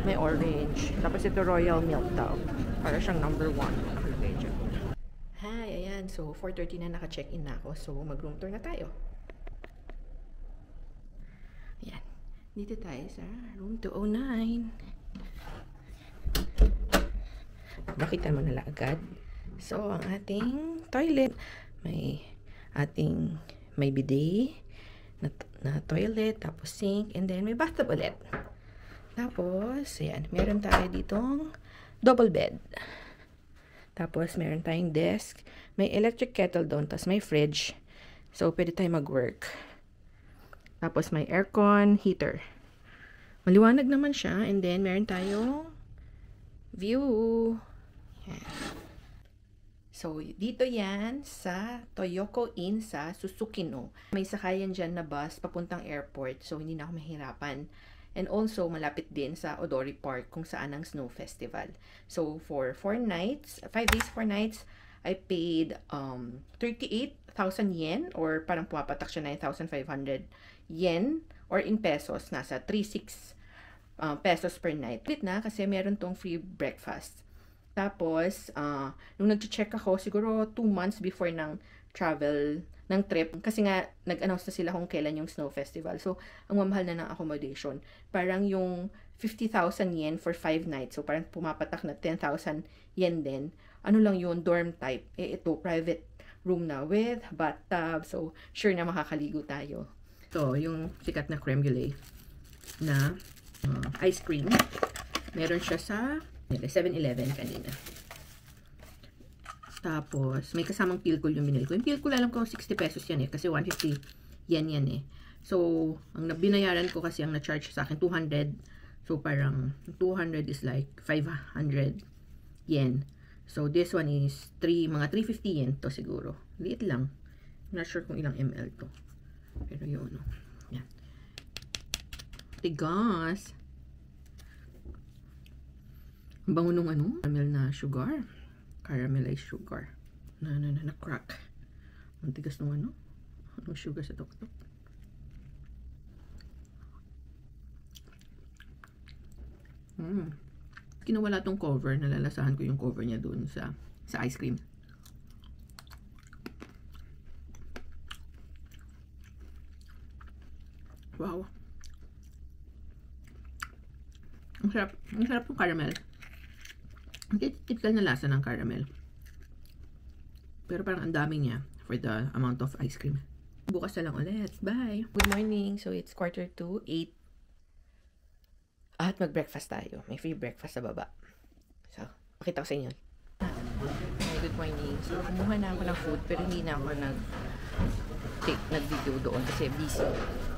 May orange. Tapos ito royal milk daw. Para siyang number 1. Nakalagay dyan. Hi, ayan. So, 4:30 na naka-check-in na ako. So, mag-room tour na tayo. Ayan. Dito tayo sa room 209. Nakita mo na agad. So, ang ating toilet, may bidet na toilet, tapos sink, and then may bathtub ulit. Tapos, ayan, meron tayo ditong double bed. Tapos, meron tayong desk, may electric kettle doon, tapos may fridge. So, pwede tayo mag-work. Tapos, may aircon, heater. Maliwanag naman siya, and then meron tayong view. Ayan. So, dito yan sa Toyoko Inn sa Susukino. May sakayan dyan na bus papuntang airport. So, hindi na ako mahirapan. And also, malapit din sa Odori Park kung saan ang Snow Festival. So, for 5 days, 4 nights, I paid 38,000 yen or parang pumapatak siya 9,500 yen or in pesos, nasa 36 pesos per night. Ulit na kasi meron tong free breakfast. Tapos, nung nag-check ako, siguro 2 months before ng trip, kasi nga, nag-announce na sila kung kailan yung Snow Festival. So, ang mamahal na ng accommodation. Parang yung 50,000 yen for 5 nights. So, parang pumapatak na 10,000 yen din. Ano lang yun, dorm type. Ito, private room na with bathtub. So, sure na makakaligo tayo. So, yung sikat na creme brulee na ice cream. Meron siya sa 7-Eleven kanina. Tapos, may kasamang pilkul yung binili ko. Yung pilkul, alam ko, 60 pesos yan eh. Kasi 150 yen yan eh. So, ang binayaran ko kasi ang na-charge sa akin, 200. So, parang 200 is like 500 yen. So, this one is mga 350 yen to siguro. Liit lang. I'm not sure kung ilang ml to. Pero yun, no. Yan. Tigas. Ang bango nung caramel na sugar. Caramelized sugar. Na crack. Ang tigas nung anong sugar sa tuktok. Kinawala tong cover. Nalalasahan ko yung cover niya dun sa ice cream. Wow. Ang sarap ng caramel. Typical na lasa ng caramel. Pero parang ang dami niya for the amount of ice cream. Bukas na lang ulit. Bye! Good morning. So, it's 7:45, 8. At mag-breakfast tayo. May free breakfast sa baba. So, pakita ko sa inyo. Hi, good morning. So, kumuha na ako ng food pero hindi na ako nag-video doon kasi busy.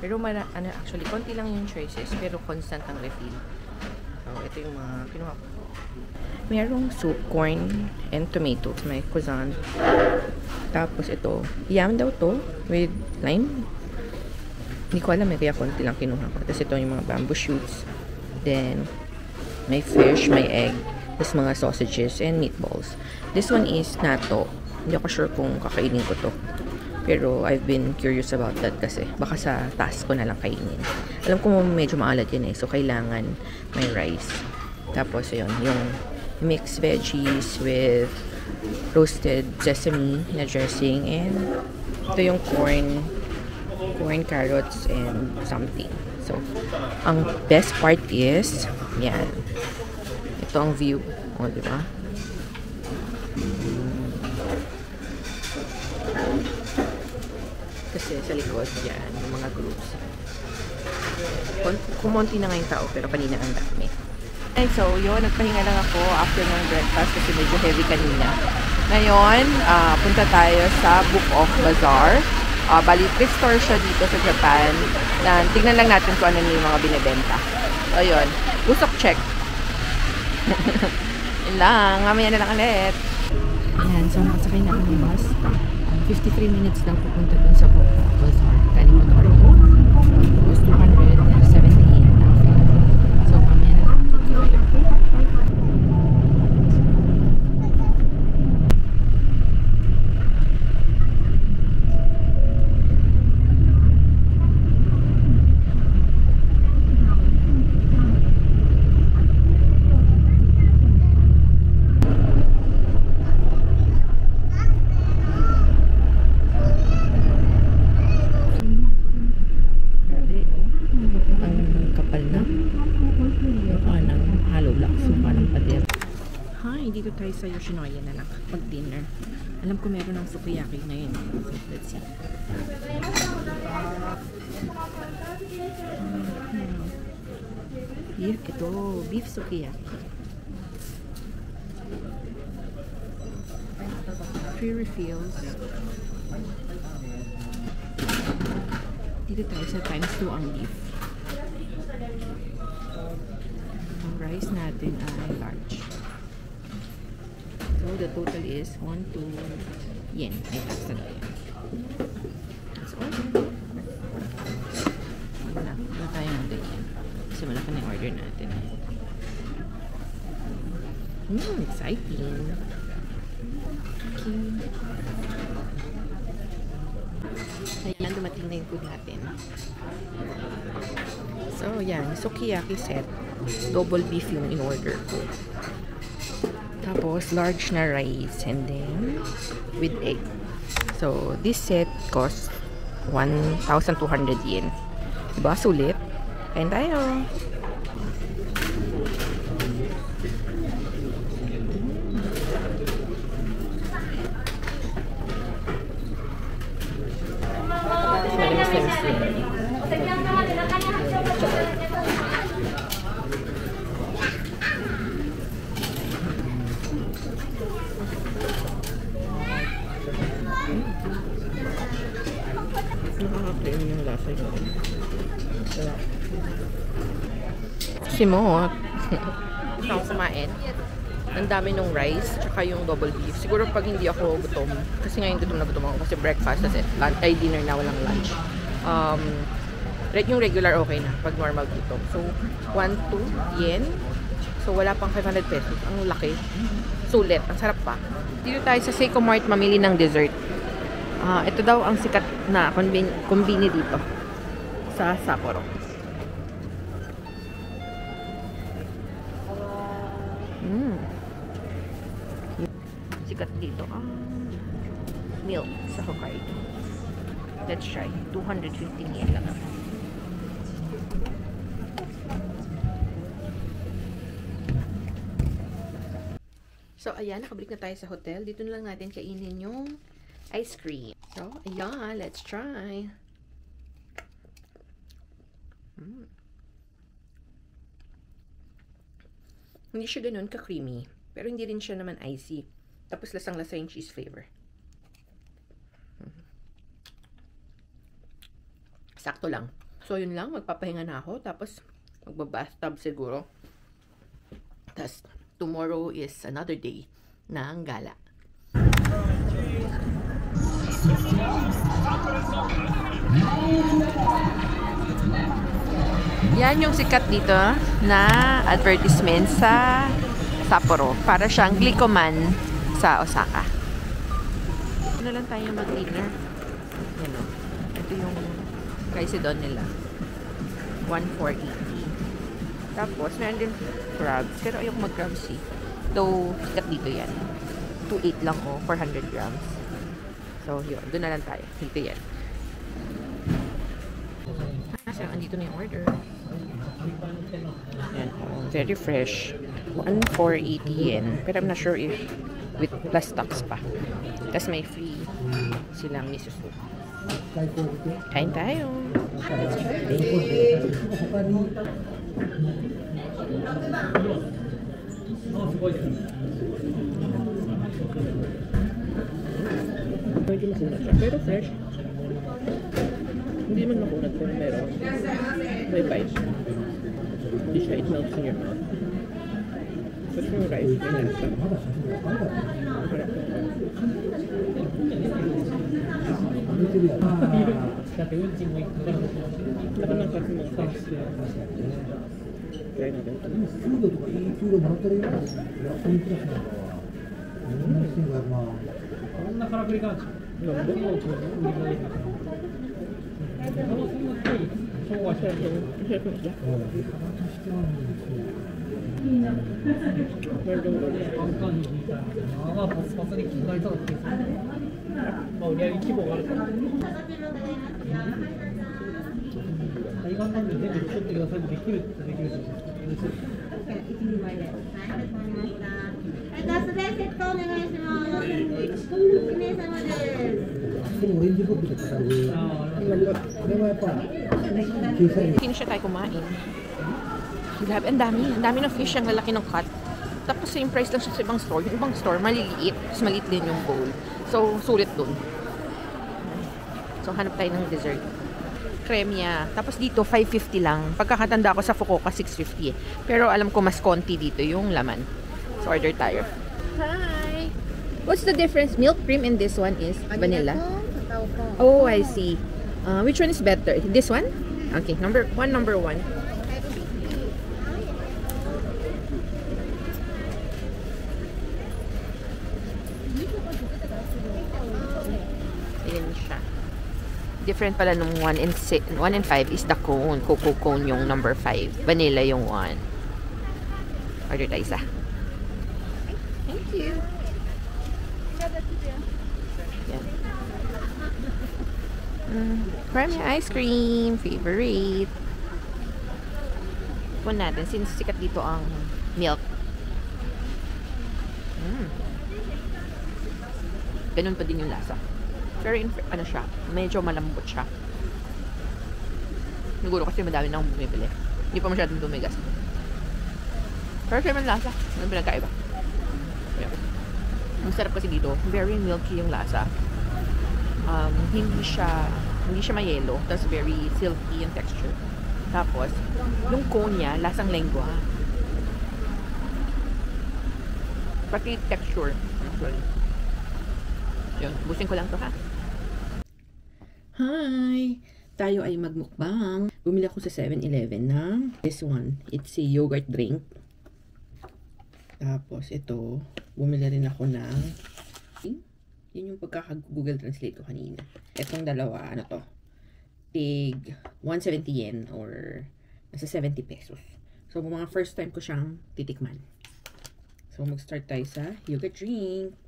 Pero actually, konti lang yung choices pero constant ang refill. So, ito yung mga kinuha ko. Merong soup, corn, and tomatoes. May croissant. Tapos ito, yam daw to with lime. Hindi ko alam, kaya konti lang kinuha ko. Tapos ito yung mga bamboo shoots. Then, may fish, may egg. Tapos mga sausages and meatballs. This one is natto. Hindi ako sure kung kakainin ko to. Pero I've been curious about that kasi baka sa task ko na lang kainin. Alam ko medyo maalat yan eh. So, kailangan may rice. Tapos, yun, yung mixed veggies with roasted sesame na dressing. And ito yung corn, carrots, and something. So, ang best part is, yan. Ito ang view. O, diba? kasi sa likod. Yan, yung mga groups. Kumonti na ngayong tao, pero kanina ang dami. Okay, so yun, nagpahinga lang ako after ng breakfast kasi medyo heavy kanina. Ngayon, punta tayo sa Book of Bazaar. Bali, thrift store siya dito sa Japan. Tignan lang natin kung ano yung mga binibenta. So, yun. Usok check. Yun lang. Mamaya na lang ulit. Ayan, so nakasakay na ako ng bus. 53 minutes lang pupunta dun sa Book of Bazaar. Galing mo to ko. It was 278 na. So, mamaya na lang. Dito tayo sa Yoshinoya na lang pag-dinner. Alam ko meron ng sukiyaki ngayon. So, let's see. Ito, beef sukiyaki. Free refills. Dito tayo sa times 2 ang beef. Ang rice natin ay large. So, the total is 1, 2 yen. Ay, tax na yan. That's all. Wala tayo ng ganyan. Kasi malaki na yung order natin. Exciting. Okay. Ayan, dumating na yung food natin. So, yan. Sukiyaki set. Double beef yung in-order ko. Tapos, large na rice. And then, with egg. So, this set costs 1,200 yen. Diba? Sulit. Kain tayo. Simot. Gusto akong kumain. Ang dami nung rice, tsaka yung double beef. Siguro pag hindi ako gutom, kasi ngayon gutom na gutom ako kasi breakfast, kasi ay dinner na, walang lunch. Yung regular okay na, pag normal gutom. So, 1, 2 yen. So, wala pang 500 pesos. Ang laki. Sulit. Ang sarap pa. Dito tayo sa Seiko Mart mamili ng dessert. Ito daw ang sikat na kombini dito sa Sapporo. Sikat dito ang milk sa Hokkaido. Let's try. 215 yen lang. So, ayan. Nakabalik na tayo sa hotel. Dito na lang natin kainin yung ice cream. So, ayan. Let's try. Hindi siya ganun ka-creamy. Pero hindi rin siya naman icy. Tapos lasang-lasa yung cheese flavor. Sakto lang. So, yun lang. Magpapahinga na ako. Tapos, magbabathtub siguro. Tapos, tomorrow is another day ng gala. Yan yung sikat dito na advertisement sa Sapporo. Para siyang Glicoman sa Osaka. Ano lang tayo mag-dinner? Yan o. Ito yung kaisidon nila. 1,480. Tapos, meron din crabs. Pero ayoko mag-crabs eh. Though, sikat dito yan. 2,800 lang o. 400 grams. So, yun. Doon na lang tayo. Dito yan. So, andito na yung order. Yan. Very fresh. 1,480 yen. Pero I'm not sure if with plus tax pa. Tapos may free silang miso soup. Kain tayo. Medyo makunat siya, pero fresh. Hindi man makunat pero meron. May bite. Hindi siya, it melts in your mouth. Tapos yung rice, may lasa. Masarap. Ito ng kasi mga sauce. Try natin ito. Hindi na siya tayo kumain. Grabe, ang dami ng fish, ang lalaki ng cut. Tapos same price lang siya sa ibang store. Yung ibang store, maliliit. Tapos maliit din yung bowl. So, sulit dun. So, hanap tayo ng dessert. Cremia. Tapos dito, 550 lang. Pagkakatanda ko sa Fukuoka, 650 eh. Pero alam ko mas konti dito yung laman. So, order tayo. Hi! What's the difference? Milk cream and this one is vanilla? Oh, I see. Which one is better? This one? Okay, number one. Ayan siya. Different pala nung 1 and 5 is the cone. Cocoa cone yung number 5. Vanilla yung 1. Order tayo isa. Thank you. Yan. Cremia ice cream. Favorite. Punan natin. Since sikat dito ang milk. Ganun pa din yung lasa. Pero ano siya, medyo malambot siya. Siguro kasi madami nang bumibili. Hindi pa masyadong dumigas. Pero siya man lasa. Ano pinagkaiba? Yeah. Ang sarap kasi dito. Very milky yung lasa. Hindi siya mayelo. Tapos very silky yung texture. Tapos, yung cone niya, lasang lengua. Pati texture. Actually. Yun, busin ko lang to ha. Hi! Tayo ay magmukbang. Bumili ako sa 7-Eleven ng this one. It's a yogurt drink. Tapos ito, bumili rin ako ng yun yung pagkaka-Google Translate ko kanina. Itong dalawa, ano to? Tig 170 yen or nasa 70 pesos. So, mga first time ko siyang titikman. So, mag-start tayo sa yogurt drink.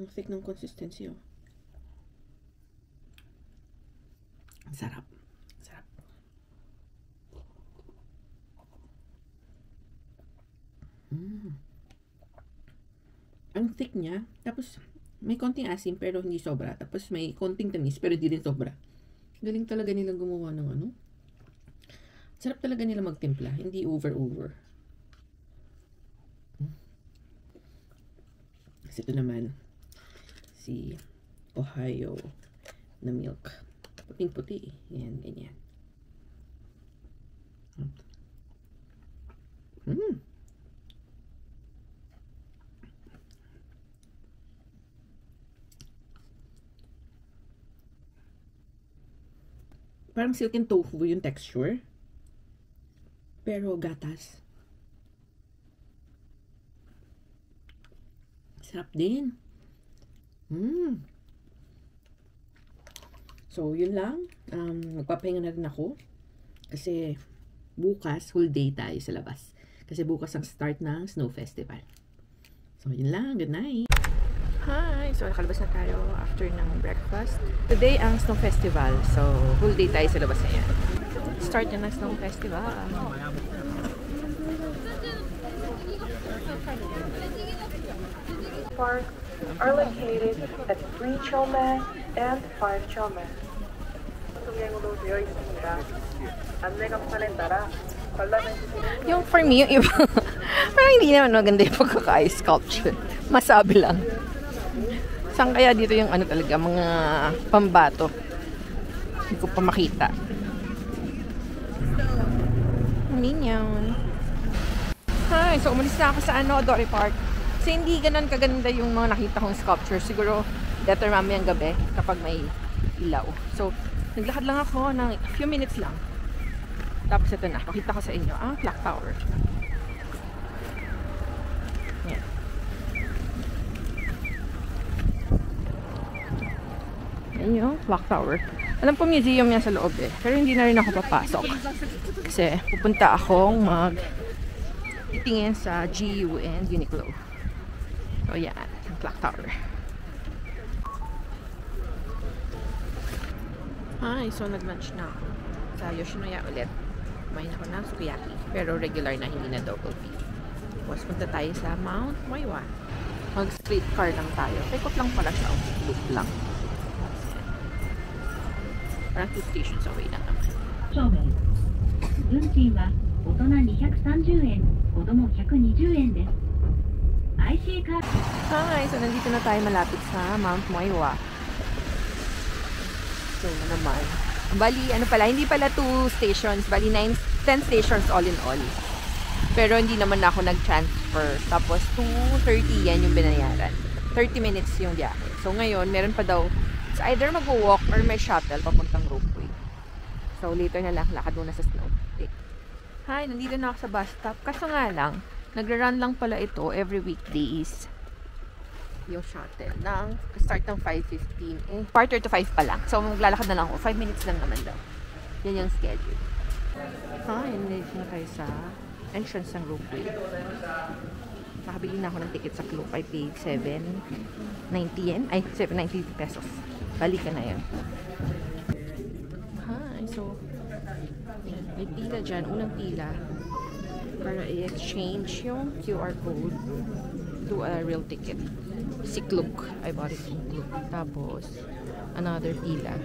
Ang thick ng consistency, oh. Ang sarap. Sarap. Ang thick niya. Tapos, may konting asim pero hindi sobra. Tapos, may konting tamis pero hindi rin sobra. Galing talaga nilang gumawa ng ano. Sarap talaga nila magtimpla. Hindi over. Kasi ito naman, si Ohio na milk. Puting-puti. Yan, ganyan. Parang silken tofu yung texture. Pero gatas. Sarap din. So, yun lang. Magpapahinga na rin ako. Kasi, bukas, whole day tayo sa labas. Kasi bukas ang start ng Snow Festival. So, yun lang. Good night. Hi! So, nakalabas na tayo after ng breakfast. Today ang Snow Festival. So, whole day tayo sa labas na yan. Start na ng Snow Festival. Park are located at 3 Chome and 5 Chome. 통행으로 되어 있습니다. 안내간판에 따라 관람해 주시는 Yung for me, yung iba, parang hindi naman maganda yung pagkaka-ice sculpture. Masabi lang. Saan kaya dito yung ano talaga, mga pambato? Hindi ko pa makita. Minyan. Hi, so umalis na ako sa Dory Park. Kasi hindi ganun kaganda yung mga nakita kong sculpture. Siguro, better mamayang gabi kapag may ilaw. So, naglakad lang ako ng a few minutes lang. Tapos ito na, pakita ko sa inyo ang clock tower. Yan. Yan yung clock tower. Alam po museum yan sa loob eh. Pero hindi na rin ako papasok. Kasi pupunta akong titingin sa GU and Uniqlo. So yan, ang clock tower. Hi, so nag-lunch na ako sa Yoshinoya ulit. Kumain ako ng sukiyaki. Pero regular na, hindi na double beef. Tapos punta tayo sa Mount Moiwa. Mag-street car lang tayo. Paikot lang pala siya. Loop lang. Parang 2 stations away na naman. 運賃は大人230円、子供120円です。IC カード Hi! So, nandito na tayo malapit sa Mount Moiwa. So, naman. Bali, ano pala, hindi pala 2 stations. Bali, 10 stations all in all. Pero hindi naman ako nag-transfer. Tapos, 2:30 yan yung binayaran. 30 minutes yung biyahe. So, ngayon, meron pa daw, it's either mag-walk or may shuttle papuntang Ropeway. So, later na lang, lakad muna sa snow. Okay. Hi, nandito na ako sa bus stop. Kaso nga lang, nagra-run lang pala ito every weekdays. Yung shuttle ng start ng 5:15. Eh, quarter to 5 pa lang. So, maglalakad na lang ako. 5 minutes lang naman daw. Yan yung schedule. Hi, nandito na tayo sa entrance ng Ropeway. Nakabili na ako ng ticket sa Klook. I paid 790 yen. Ay, 790 pesos. Balikan na yun. Hi, so may pila dyan. Unang pila para i-exchange yung QR code to a real ticket. Si Klook. I bought it from Klook. Tapos, another pila.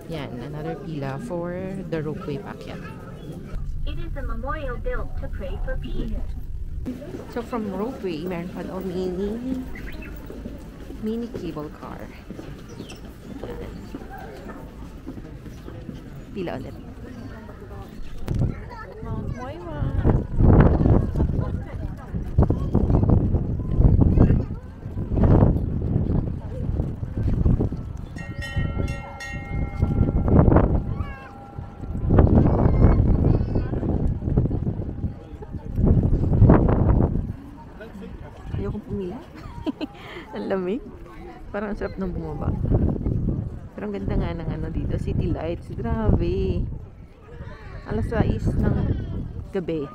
Yan, another pila for the Ropeway packet. It is a memorial built to pray for peace. So, from Ropeway, meron pa daw mini cable car. Yan. Pila ulit. Mount Moiwa. Ayokong pumila. Ang lamig. Parang ang sarap ng bumaba. Pero ang ganda nga ng ano dito, city lights. Grabe. Alas 6 ng gabi.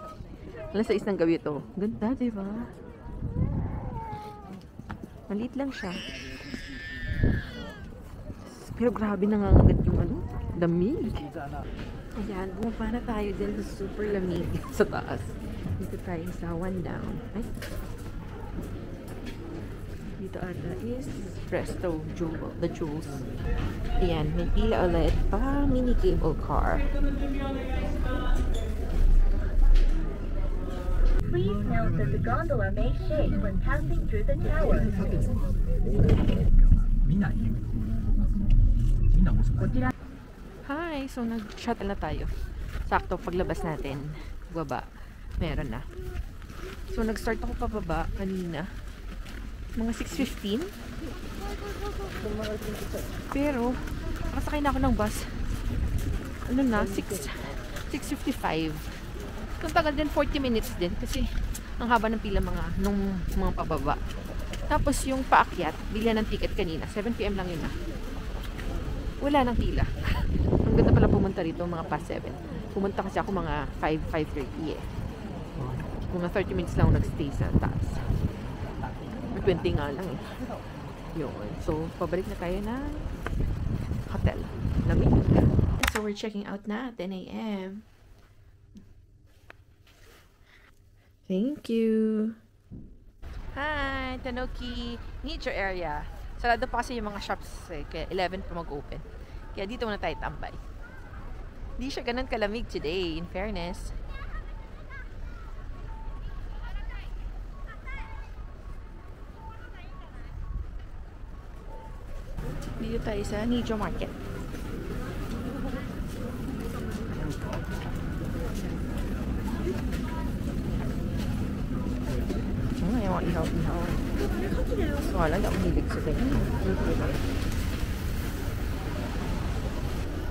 Alas 6 ng gabi ito. Ganda, diba? Maliit lang siya. Pero grabe nangangagat yung ano, lamig. Ayan, bumaba na tayo din sa super lamig sa taas. Dito tayo sa one down. Ay. Dito ata is Presto Jewel, the Jewels. Ayan, may pila ulit pa mini cable car. Please note that the gondola may shake when passing through the tower. 見ない見ない遅くない Hi! So, nag-shuttle na tayo. Sakto, paglabas natin, baba, meron na. So, nag-start ako pababa kanina. Mga 6:15. Pero, nakasakay na ako ng bus. Ano na? 6:55. Kung tagal din, 40 minutes din. Kasi, ang haba ng pila nung mga pababa. Tapos, yung paakyat, bilhan ng ticket kanina. 7 PM lang yun na. Wala nang pila. Ang ganda pala pumunta rito, mga past 7. Pumunta kasi ako mga 5:30 eh. Mga 30 minutes lang ako nagstay sa taas. 20 nga lang eh. Yun. So, pabalik na tayo na hotel. Lamig. So, we're checking out na. 10 AM. Thank you. Hi, Tanoki Nature Area. Sarado pa kasi yung mga shops eh, kaya 11 pa mag-open. Kaya dito muna tayo tambay. Hindi siya ganun kalamig today, in fairness. Dito tayo sa Nijo Market. Yung mga ihaw-ihaw. So, wala, hindi ako hilig sa ganyan.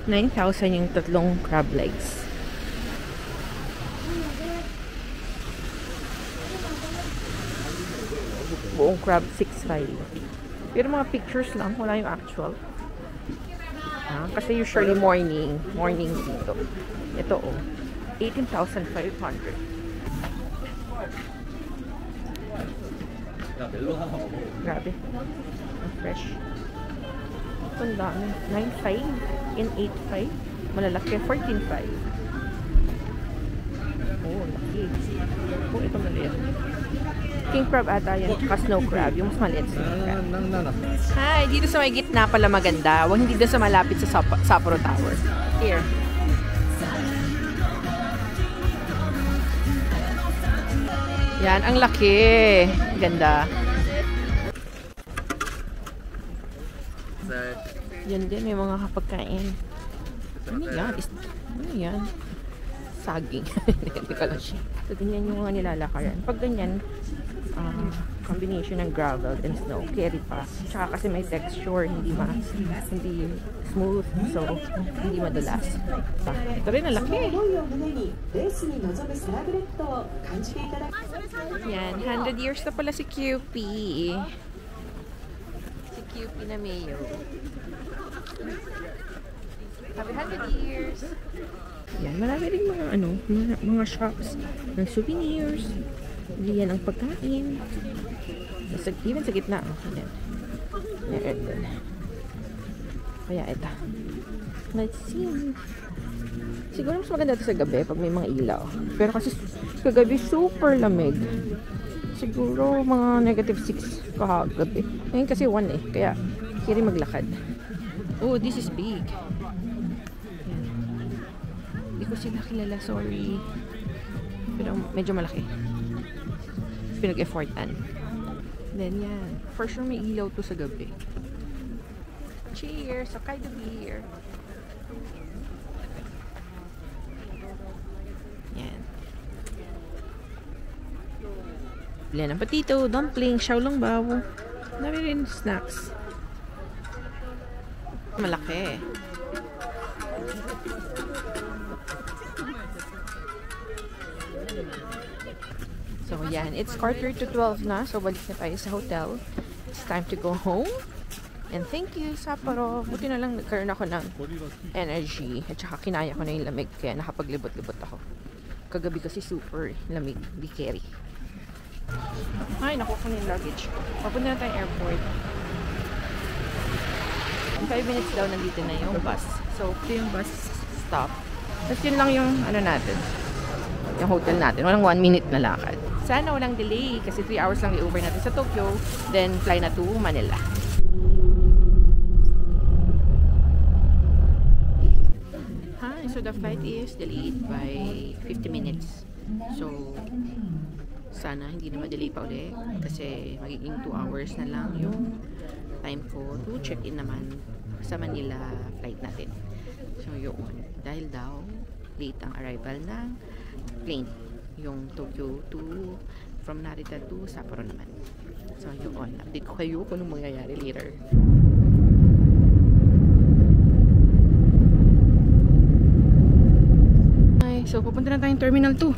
9,000 yung tatlong crab legs. Buong crab, 6,500. Pero mga pictures lang, wala yung actual. Kasi usually morning dito. Ito oh, 18,500. Grabe. Ang fresh. Ito ang dami. 9,500 and 8,500. Malalaki. 14,500. Oh, laki. Oh, ito maliit. King crab ata yan. Tsaka snow crab. Yung mas maliit snow crab. Hi, dito sa may gitna pala maganda. Huwag hindi doon sa malapit sa Sapporo Tower. Here. Yan, ang laki. Ganda. Yan din, may mga kapagkain. Ano yan? Ano yan? Saging. Hindi ko lang siya. So, ganyan yung mga nilalakaran. Pag ganyan, combination ng gravel and snow, carry pa. Tsaka kasi may texture, hindi smooth, so hindi madulas. Ito rin, ang laki. Yan, 100 years na pala si QP. Si QP na mayo. Happy 100 years! Yan, marami rin mga shops ng souvenirs. Yan ang pagkain. Even sa gitna. Yan. Yan. Kaya ito. Let's see. Siguro mas maganda ito sa gabi pag may mga ilaw. Pero kasi kagabi super lamig. Siguro mga -6 kahagabi. Ngayon kasi 1 eh. Kaya kiri maglakad. Oh, this is big. Yan. Hindi ko sila kilala. Sorry. Pero medyo malaki. Pinag-effortan. Then yan. For sure may ilaw to sa gabi. Cheers! Hokkaido beer! Yan. Bilan ng patito, dumpling, xiaolongbao. Dami rin snacks. Malaki. So, yan. It's 11:45 na. So, balik na tayo sa hotel. It's time to go home. And thank you, Sapporo. Buti na lang nagkaroon ako ng energy. At saka kinaya ko na yung lamig. Kaya nakapaglibot-libot ako. Kagabi kasi super lamig. Di carry. Ay, nakuha ko na yung luggage. Papunta na tayong airport. In 5 minutes daw, nandito na yung bus. So, ito yung bus stop. Tapos yun lang yung natin. Yung hotel natin. Walang 1 minute na lakad. Sana walang delay kasi 3 hours lang i-over natin sa Tokyo. Then, fly na to Manila. Hi, so the flight is delayed by 50 minutes. So, sana hindi na ma-delay pa ulit kasi magiging 2 hours na lang yung time ko to check-in naman sa Manila flight natin. So, yun. Dahil daw, late ang arrival ng plane. Yung Tokyo to from Narita to Sapporo naman. So, yun. Update ko kayo kung anong mangyayari later. Ay, so, pupunta na tayong Terminal 2.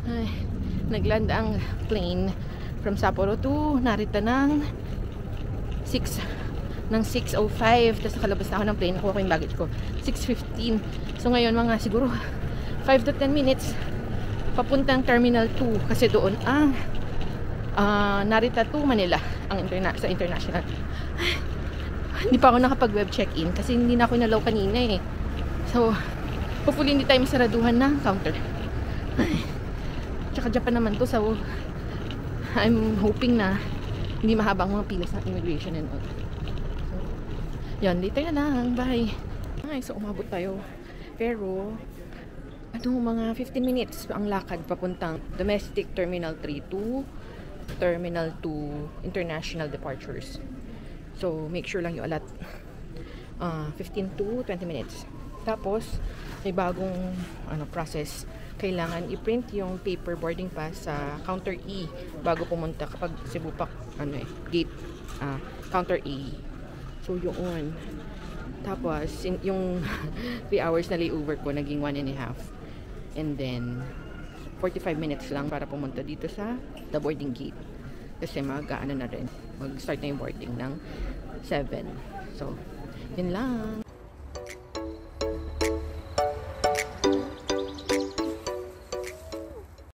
Ay, nagland ang plane from Sapporo to Narita ng 6:05. Tapos nakalabas na ako ng plane. Nakuha ko yung luggage ko 6:15. So ngayon mga siguro 5 to 10 minutes papuntang Terminal 2 kasi doon ang Narita to Manila ang sa international. Hindi pa ako nakapag-web check-in kasi hindi na ako inalaw kanina eh. So hopefully hindi tayo masaraduhan ng counter. Tsaka Japan naman to, so I'm hoping na hindi mahaba ang mga pila sa immigration and all. So, yan, later na lang. Bye. Ay, so umabot tayo. Pero, mga 15 minutes ang lakad papuntang domestic Terminal 3 to Terminal 2 international departures. So, make sure lang yung alat 15 to 20 minutes. Tapos, may bagong process. Kailangan i-print yung paper boarding pass sa counter E bago pumunta kapag Cebu Pac gate counter E. So yun. Tapos yung 3 hours na layover ko naging 1.5. And then 45 minutes lang para pumunta dito sa the boarding gate. Kasi mag-start na yung boarding ng 7. So, yun lang.